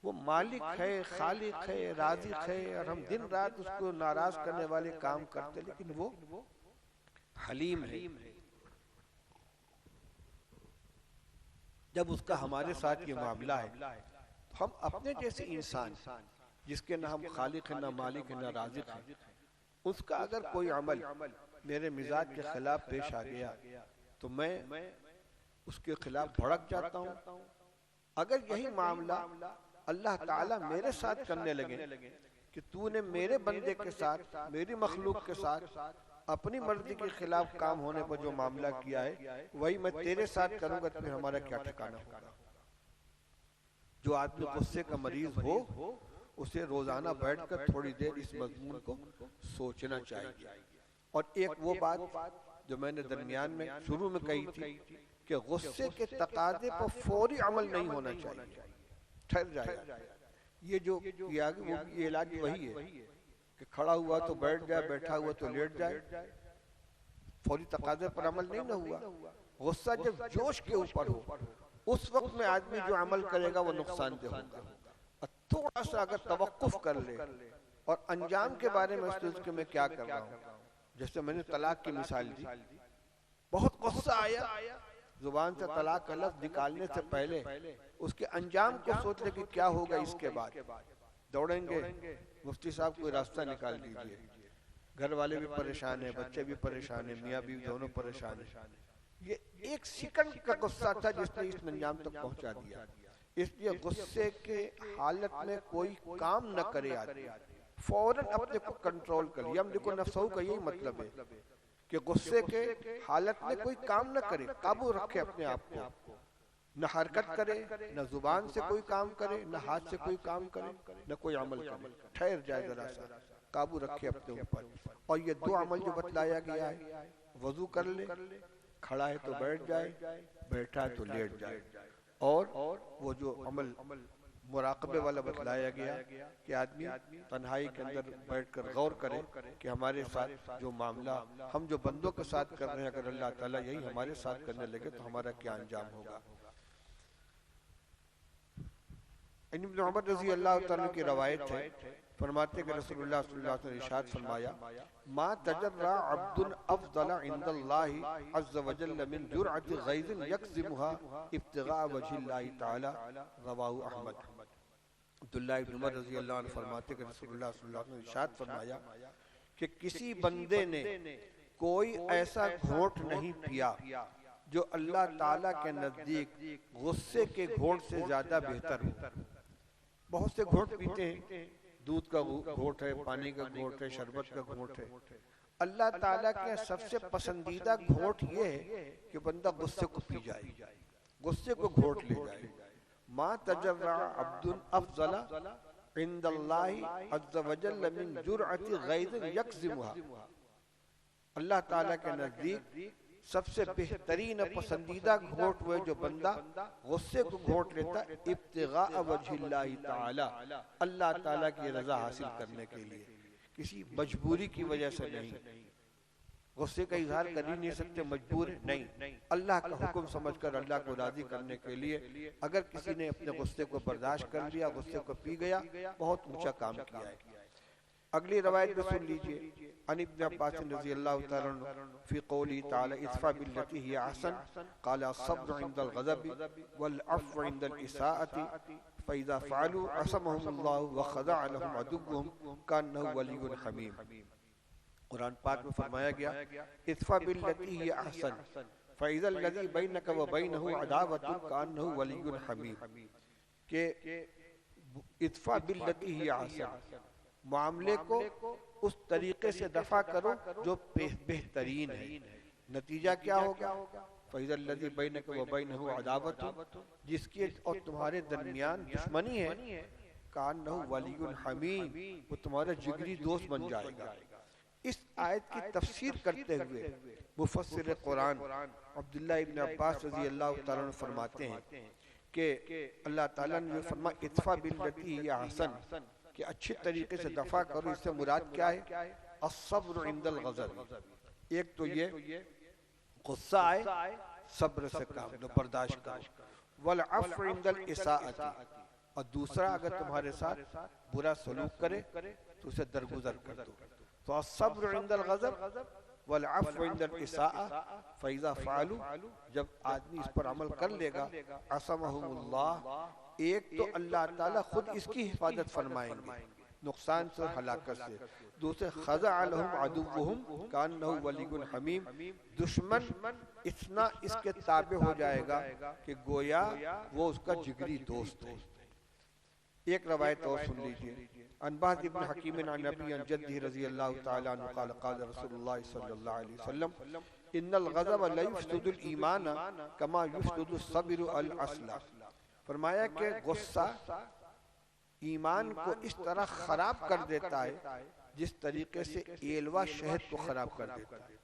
وہ مالک ہے، خالق ہے، رازق ہے، اور ہم دن رات اس کو ناراض کرنے والے کام کرتے، لیکن وہ حلیم ہے۔ جب اس کا ہمارے ساتھ یہ معاملہ ہے تو ہم اپنے جیسے انسان جس کے نہ ہم خالق ہیں، نہ مالک ہیں، نہ رازق ہیں، اس کا اگر کوئی عمل میرے مزاج کے خلاف پیش آ گیا تو میں اس کے خلاف بھڑک جاتا ہوں۔ اگر یہی معاملہ اللہ تعالیٰ میرے ساتھ کرنے لگے کہ تو نے میرے بندے کے ساتھ، میری مخلوق کے ساتھ اپنی مرضی کے خلاف کام ہونے پر جو معاملہ کیا ہے وہی میں تیرے ساتھ کروں گا، تو پھر ہمارا کیا ٹھکانہ ہوگا؟ جو آدمی غصے کا مریض ہو اسے روزانہ بیٹھ کر تھوڑی دیر اس مضمون کو سوچنا چاہیے۔ اور ایک وہ بات جو میں نے درمیان میں شروع میں کہی تھی کہ غصے کے تقاضے پر فوری عمل نہیں ہونا چاہیے، ٹھہر جائے گا۔ یہ جو کیا وہ یہ علاج وہی ہے کہ کھڑا ہوا تو بیٹھ جائے، بیٹھا ہوا تو لیٹ جائے، فوری تقاضے پر عمل نہیں نہ ہوا۔ غصہ جب جوش کے اوپر ہو اس وقت میں آدمی جو عمل کرے گا وہ نقصان دہ ہوگا، اور تھوڑا سا اگر توقف کر لے اور انجام کے بارے میں سوچ کے میں کیا کر رہا ہوں، جیسے میں نے طلاق کی مثال دی، بہت غصہ آیا، زبان سے طلاق کا لفظ نکالنے سے پہلے اس کے انجام کو سوچ لے کہ کیا ہوگا اس کے بعد، دوڑیں گے مفتی صاحب کوئی راستہ نکال دیجئے، گھر والے بھی پریشان ہیں، بچے بھی پریشان ہیں، میاں بیوی دونوں پریشان ہیں۔ یہ ایک سیکنڈ کا غصہ تھا جس نے اس انجام تک پہنچا دیا۔ اس لیے غصے کے حالت میں کوئی کام نہ کرے آدمی، فوراً اپنے کو کنٹرول کر لیا۔ یملک نفسہ کا یہی مطلب ہے کہ غصے کے حالت میں کوئی کام نہ کرے، قابو رکھے اپنے آپ کو، نہ حرکت کرے، نہ زبان سے کوئی کام کرے، نہ ہاتھ سے کوئی کام کرے، نہ کوئی عمل کرے، ٹھہر جائے ذرا سا، قابو رکھے اپنے اوپر۔ اور یہ دو عمل جو بتلایا گیا ہے، وضو کر لے، کھڑا ہے تو بیٹھ جائے، بیٹھا ہے تو لیٹ جائے، اور وہ جو عمل مراقبے والا بتلایا گیا کہ آدمی تنہائی کے اندر بیٹھ کر غور کرے کہ ہمارے ساتھ جو معاملہ ہم جو بندوں کے ساتھ کر رہے ہیں، اگر اللہ تعالیٰ یہی ہمارے ساتھ کرنے لگے تو ہمارا کیا انجام ہوگا۔ ابن عمر رضی اللہ تعالیٰ کی روایت ہے، فرماتے کہ رسول اللہ صلی اللہ علیہ وسلم نے ارشاد فرمایا، ما تجرع عبد افضل عند اللہ عز وجل من جرعت غیظ یکظمها ابتغاء وجہ اللہ تعالی، رواہ احمد۔ عبداللہ ابن عمر رضی اللہ عنہ فرماتے کہ رسول اللہ صلی اللہ علیہ وسلم نے ارشاد فرمایا کہ کسی بندے نے کوئی ایسا گھونٹ نہیں پیا جو اللہ تعالیٰ کے نزدیک غصے کے گھونٹ سے زیادہ بہتر ہو۔ بہت سے گھونٹ پیتے ہیں، دودھ کا گھونٹ ہے، پانی کا گھونٹ ہے، شربت کا گھونٹ ہے۔ اللہ تعالیٰ کے سب سے پسندیدہ گھونٹ یہ ہے کہ بندہ غصے کو پی جائے، غصے کو گھونٹ لے جائے۔ ما تجرع عبد افضل عند اللہ عز وجل من جرعت غیظ یکظمها، اللہ تعالیٰ کے نزدیک سب سے بہترین پسندیدہ گھونٹ ہوئے جو بندہ غصے کو گھونٹ لیتا ابتغاء وجہ اللہ تعالی، اللہ تعالیٰ کی رضا حاصل کرنے کے لیے، کسی مجبوری کی وجہ سے نہیں۔ غصے کا اظہار کر ہی نہیں سکتے، مجبور نہیں، اللہ کا حکم سمجھ کر اللہ کو راضی کرنے کے لیے اگر کسی نے اپنے غصے کو برداشت کر لیا، غصے کو پی گیا، بہت اونچا کام کیا ہے۔ اگلی روایت بھی سن لیجئے، عن ابن عباس رضی اللہ تعالیٰ عنہ فی قولی تعالی ادفع باللتی ہی احسن قال الصبر عند الغضب والعفو عند الاساءة فاذا فعلوا عصمهم اللہ وخضع لهم عدوهم كانه ولی حمیم۔ قرآن پاک میں فرمایا گیا ادفع باللتی ہی احسن فاذا الذی بینک وبینہ عداوۃ كانه ولی حمیم، کہ ادفع باللتی ہی احسن، معاملے کو اس طریقے سے دفع کرو جو بہترین ہے۔ نتیجہ کیا ہوگا؟ فَإِذَا الَّذِي بَيْنَكَ وَبَيْنَهُ عَدَاوَةٌ، جس کی اور تمہارے درمیان دشمنی ہے، كَأَنَّهُ وَلِيٌّ حَمِيمٌ، وہ تمہارا جگری دوست بن جائے گا۔ اس آیت کی تفسیر کرتے ہوئے مفسر قرآن عبداللہ ابن عباس رضی اللہ تعالیٰ عنہ فرماتے ہیں کہ اللہ تعالیٰ نے فرمایا ادفع باللتی ہی احسن، کہ اچھی طریقے سے دفع کرو، اس سے مراد کیا ہے؟ الصبر عند الغضب، ایک تو یہ غصہ آئے صبر سے کام لو، برداشت کرو، والعفو عند الاساءۃ، اور دوسرا اگر تمہارے ساتھ برا سلوک کرے تو اسے درگزر کر دو. تو الصبر عند الغضب والعفو عند الاساءۃ فاذا فعلوا، جب آدمی اس پر عمل کر لے گا، عصمہم اللہ، ایک تو اللہ تعالیٰ خود اس کی حفاظت فرمائیں گے نقصان سے، ہلاکت سے، دوسرے خضع لهم عدوهم کانہ ولی حمیم، دشمن اتنا اس کے تابع ہو جائے گا کہ گویا وہ اس کا جگری دوست ہے. ایک روایت اور سن لیجئے، عن بعض ابن حکیم عن نبی عن جدہ رضی اللہ تعالی عنہ قال قال رسول اللہ صلی اللہ علیہ وسلم ان الغضب لا يفسد الایمان کما یفسد الصبر العسل، فرمایا کہ غصہ ایمان کو اس طرح خراب کر دیتا ہے جس طریقے سے ایلوا شہد کو خراب کر دیتا ہے.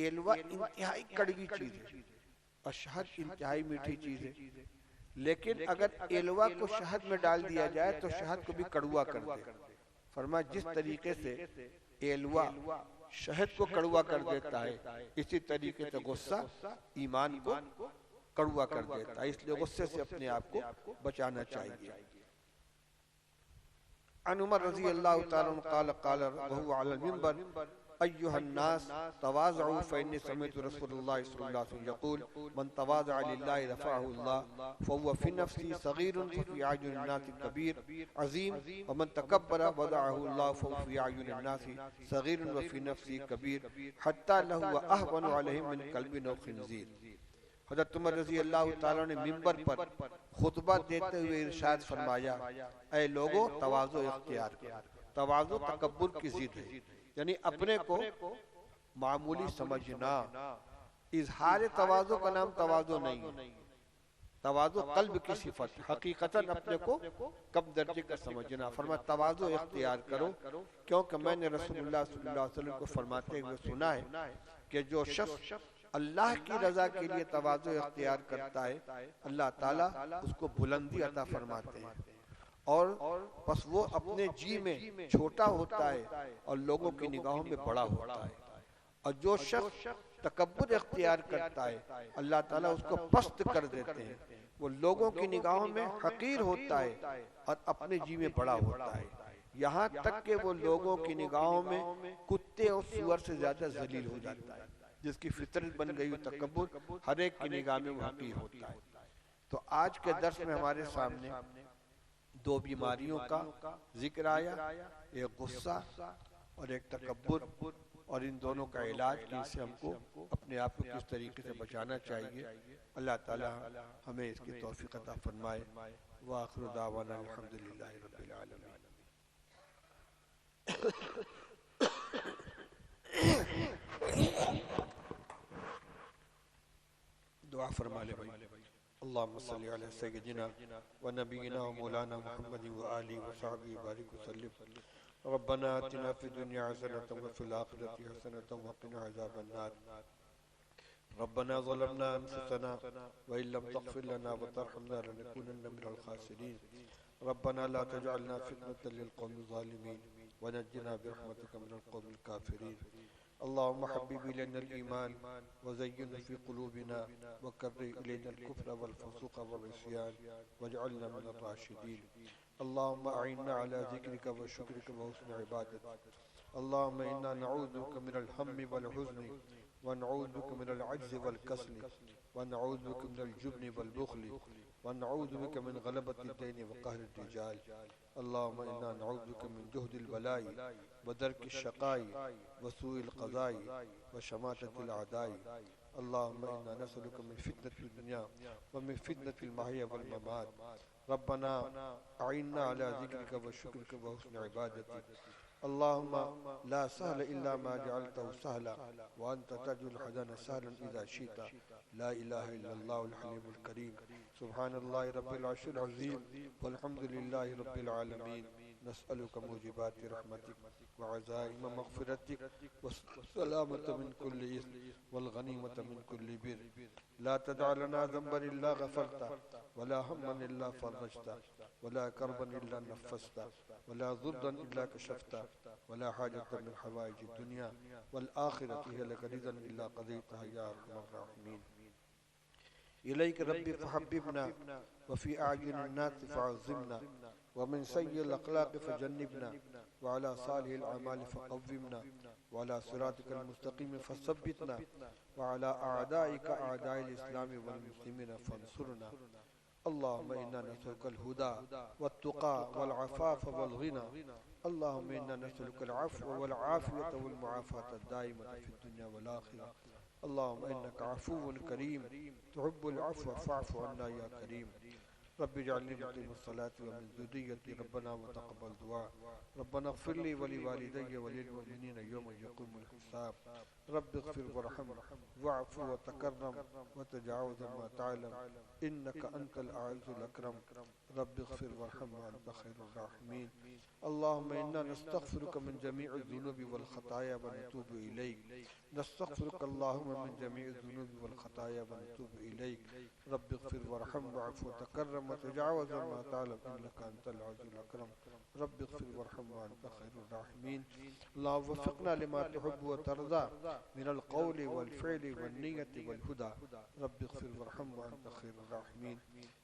ایلوا انتہائی کڑوی چیز ہے اور شہد انتہائی میٹھی چیز ہے، لیکن اگر ایلوا کو شہد میں ڈال دیا جائے تو شہد کو بھی کڑوا کر دے. فرمایا جس طریقے سے ایلوا شہد کو کڑوا کر دیتا ہے، اسی طریقے سے غصہ ایمان کو کڑوا کر دیتا ہے، اس لیے غصے سے اپنے آپ کو بچانا چاہیے. عن عمر رضی اللہ تعالیٰ عنہ قال قال وهو على المنبر أيها الناس تواضعوا فإني سمعت رسول الله صلى الله عليه وسلم يقول من تواضع لله رفعه الله فهو في نفسه صغير وفي أعين الناس كبير عظيم ومن تكبر وضعه الله فهو في أعين الناس صغير وفي نفسه كبير حتى له أهون عليهم من كلب أو خنزير. حضرت عمر رضی اللہ تعالیٰ نے منبر پر خطبہ دیتے ہوئے ارشاد فرمایا، اے لوگوں تواضع اختیار کرو. تواضع تکبر کی ضد ہے، یعنی اپنے کو معمولی سمجھنا. اظہار تواضع کا نام تواضع نہیں ہے، تواضع قلب کی صفت، حقیقتاً اپنے کو کم درجے کا سمجھنا. فرمایا تواضع اختیار کرو، کیونکہ میں نے رسول اللہ صلی اللہ علیہ وسلم کو فرماتے ہوئے سنا ہے کہ جو شخص اللہ کی رضا کے لیے تواضع اختیار کرتا ہے اللہ تعالیٰ اس کو بلندی عطا فرماتے ہیں، اور پس وہ اپنے جی میں چھوٹا ہوتا ہے اور لوگوں کی نگاہوں میں بڑا ہوتا ہے. اور جو شخص تکبر اختیار کرتا ہے اللہ تعالیٰ اس کو پست کر دیتے ہیں، وہ لوگوں کی نگاہوں میں حقیر ہوتا ہے اور اپنے جی میں بڑا ہوتا ہے، یہاں تک کہ وہ لوگوں کی نگاہوں میں کتے اور سور سے زیادہ ذلیل ہو جاتا ہے. جس کی فطرت بن گئی تکبر، ہر ایک کی نگاہ میں وہ حقیر ہوتا ہے. تو آج کے درس میں ہمارے سامنے دو بیماریوں کا ذکر آیا، ایک غصہ اور ایک تکبر، اور ان دونوں کا علاج کہ اس سے ہم کو اپنے آپ کو کس طریقے سے بچانا چاہیے. اللہ تعالی ہمیں اس کی توفیق عطا فرمائے. وآخر دعوانا الحمدللہ رب العالمین. دعا فرما لے بھائی. اللہم صلی علی سیدنا و نبینا و مولانا محمد و آلہ و صحبہ بارک وسلم. ربنا آتنا فی الدنیا حسنۃ وفی الآخرۃ حسنۃ وقنا عذاب النار. ربنا ظلمنا انفسنا وان لم تغفر لنا وترحمنا لنكونن من الخاسرین. ربنا لا تجعلنا فتنة للقوم الظالمین ونجنا برحمتك من القوم الكافرین. اللهم حبب إلينا الإيمان وزينه في قلوبنا وكره إلينا الكفر والفسوق والعصيان واجعلنا من الراشدين. اللهم أعنا على ذكرك وشكرك وحسن عبادتك. اللهم إنا نعوذ بك من الهم والحزن ونعوذ بك من العجز والكسل ونعوذ بك من الجبن والبخل ونعوذ بك من غلبة الدين وقهر الرجال. اللهم إنا نعوذ بك من جهد البلاء ودرك الشقاء وسوء القضاء وشماتة الأعداء. اللهم إنا نسألك من فتنة الدنيا ومن فتنة المحيا والممات. ربنا أعنا على ذكرك وشكرك وحسن عبادتك. اللهم لا سهل إلا ما جعلته سهلا وأنت تجعل الحزن سهلا إذا شئت. لا إله إلا الله الحليم الكريم. سبحان الله رب العرش العظيم والحمد لله رب العالمين. نسألك موجبات رحمتك وعزائم مغفرتك والسلامة من كل إثم والغنيمة من كل بر. لا تدع لنا ذنبا إلا غفرته ولا هما إلا فرجته ولا كربا إلا نفسته ولا ضرا إلا كشفته ولا حاجة من حوائج الدنيا والآخرة هي لك رضا إلا قضيتها يا أرحم الراحمين. إليك ربي فحببنا وفي أعين الناس فعظمنا ومن سيء الأخلاق فجنبنا وعلى صالح الأعمال فقومنا وعلى صراطك المستقيم فثبتنا وعلى أعدائك أعداء الإسلام والمسلمين فانصرنا. اللهم إنا نسألك الهدى والتقى والعفاف والغنى. اللهم إنا نسألك العفو والعافية والمعافاة الدائمة في الدنيا والآخرة. اللهم إنك عفو كريم تحب العفو فاعف عنا يا كريم. رب اجعلني مقيم الصلاة ومن ذريتي ربنا وتقبل دعاء. ربنا اغفر لي ولوالدي وللمؤمنين يوم يقوم الحساب. رب اغفر وارحم واعف وتكرم وتجاوز ما تعلم إنك أنت الأعز الأكرم. رب اغفر وارحم وأنت خير الراحمين. اللهم إنا نستغفرك من جميع الذنوب والخطايا ونتوب إليك. نستغفرك اللهم من جميع الذنوب والخطايا ونتوب إليك. رب اغفر وارحم واعف وتكرم وتجاوز ما تعلم إنك أنت العز الأكرم. رب اغفر وارحم وأنت خير الراحمين. اللهم وفقنا لما تحب وترضى من القول والفعل والنية والهدى. رب اغفر وارحم وأنت خير الراحمين.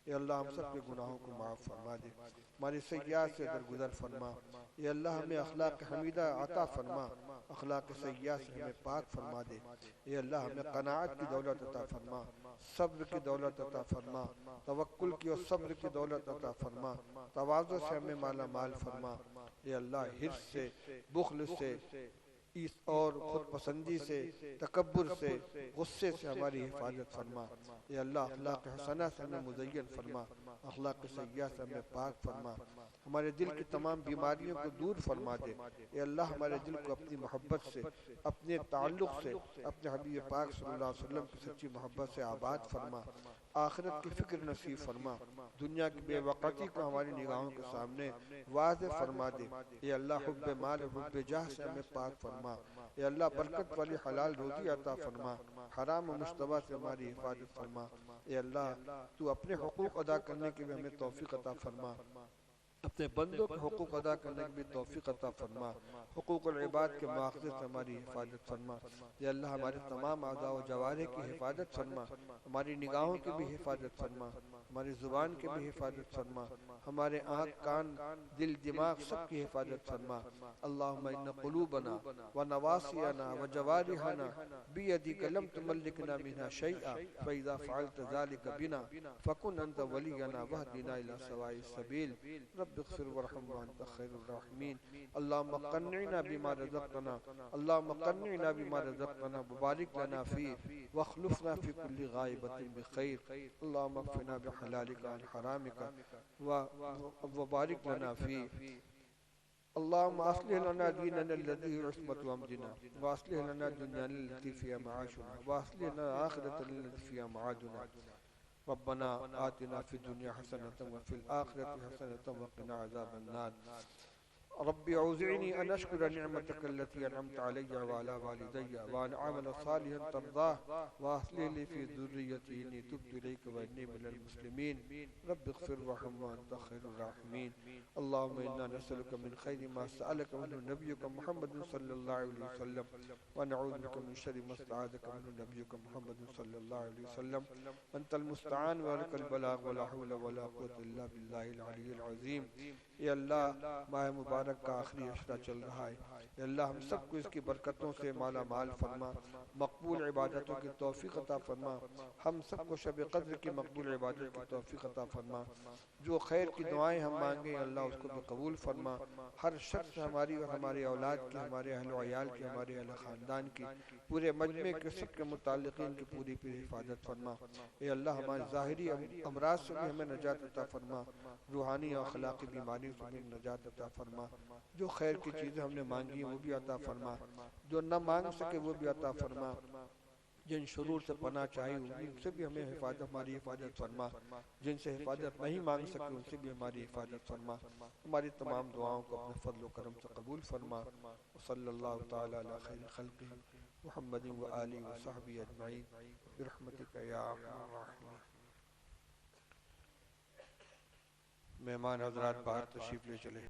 اے اللہ ہم سب کے گناہوں کو معاف فرما دے، ہماری سیئات سے درگزر فرما. اے اللہ ہمیں اخلاق حمیدہ عطا فرما، اخلاق سیئات سے ہمیں پاک فرما دے. اے اللہ ہمیں قناعت کی دولت عطا فرما، صبر کی دولت عطا فرما، توکل کی اور صبر کی دولت عطا فرما، تواضع سے ہمیں مالا مال فرما. اے اللہ حرص سے، بخل سے اور خود پسندی سے، تکبر سے، غصے سے ہماری حفاظت فرما. اے اللہ اخلاق حسنہ سے ہمیں مزین فرما، اخلاق سیئہ سے ہمیں پاک فرما. ہمارے دل کی تمام بیماریوں کو دور فرما دے. اے اللہ ہمارے دل کو اپنی محبت سے، اپنے تعلق سے، اپنے حبیب پاک صلی اللہ علیہ وسلم کی سچی محبت سے آباد فرما. آخرت کی فکر نصیب فرما. دنیا کی بے وقتی کو ہماری نگاہوں کے سامنے واضح فرما دے. اے اللہ حب مال و حب جاہ سے ہمیں پاک فرما. اے اللہ برکت والی حلال روزی عطا فرما، حرام و مشتبہ سے ہماری حفاظت فرما. اے اللہ تو اپنے حقوق ادا کرنے کے بھی ہمیں توفیق عطا فرما، اپنے بندوں کے حقوق ادا کرنے کی بھی توفیق عطا فرما. حقوق العباد کے مواخذے سے ہماری حفاظت فرما. یا اللہ ہمارے تمام اعضاء و جوارح کی حفاظت فرما، ہماری نگاہوں کی بھی حفاظت فرما، ہماری زبان کی بھی حفاظت فرما، ہمارے آنکھ کان دل دماغ سب کی حفاظت فرما. اللہم ان قلوبنا و نواسینا و جوارحنا بیدک لم تملکنا منها شیئا فاذا فعلت ذلك بنا فکن انت ولینا واہدنا الى سواء السبیل. رب اغفر وارحم وانت خیر الراحمین. اللہم قنعنا بما رزقتنا، اللہم قنعنا بما رزقتنا وبارک لنا فيه واخلفنا في كل غائبة بخير. اللہم اکفنا بحلالك عن حرامك وبارك لنا فيه. اللهم أصلح لنا ديننا الذي هو عصمة أمرنا وأصلح لنا دنيانا التي فيها معاشنا وأصلح لنا آخرتنا التي فيها معادنا. ربنا آتنا في الدنيا حسنة وفي الآخرة حسنة وقنا عذاب النار. ربي أوزعني أن أشكر نعمتك التي أنعمت علي وعلى والدي وأن أعمل صالحا ترضاه وأصلح لي في ذريتي إني تبت إليك وإني من المسلمين. رب اغفر وارحم وأنت خير الراحمين. اللهم إنا نسألك من خير ما سألك منه نبيك محمد صلى الله عليه وسلم ونعوذ بك من شر ما استعاذك منه نبيك محمد صلى الله عليه وسلم. أنت المستعان ولك البلاغ ولا حول ولا قوة إلا بالله العلي العظيم. اے اللہ ماہ مبارک کا آخری عشرہ چل رہا ہے. اے اللہ ہم سب کو اس کی برکتوں سے مالا مال فرما، مقبول عبادتوں کی توفیق عطا فرما. ہم سب کو شب قدر کی مقبول عبادت کی توفیق عطا فرما. جو خیر کی دعائیں ہم مانگیں اللہ اس کو بھی قبول فرما. ہر شخص ہماری اور ہماری اولاد کی، ہمارے اہل و عیال کی، ہمارے اہل خاندان کی، پورے مجمع کے سب کے متعلقین کی پوری حفاظت فرما. اے اللہ ہمارے ظاہری امراض سے بھی ہمیں نجات عطا فرما، روحانی اور اخلاقی بیماری سے بھی نجات عطا فرما. جو خیر کی چیزیں ہم نے مانگی ہیں وہ بھی عطا فرما، جو نہ مانگ سکے وہ بھی عطا فرما. جن شرور سے پناہ چاہی ہوگی ان سے بھی ہمیں ہماری حفاظت فرما، جن سے حفاظت نہیں مانگ سکے ان سے بھی ہماری حفاظت فرما، ہماری تمام دعاؤں کو اپنے فضل و کرم سے قبول فرما۔ صلی اللہ تعالی علی خیر خلقہ محمد و آلہ و صحبہ اجمعین برحمتک یا ارحم الراحمین۔ مہمان حضرات باہر تشریف لے چلے۔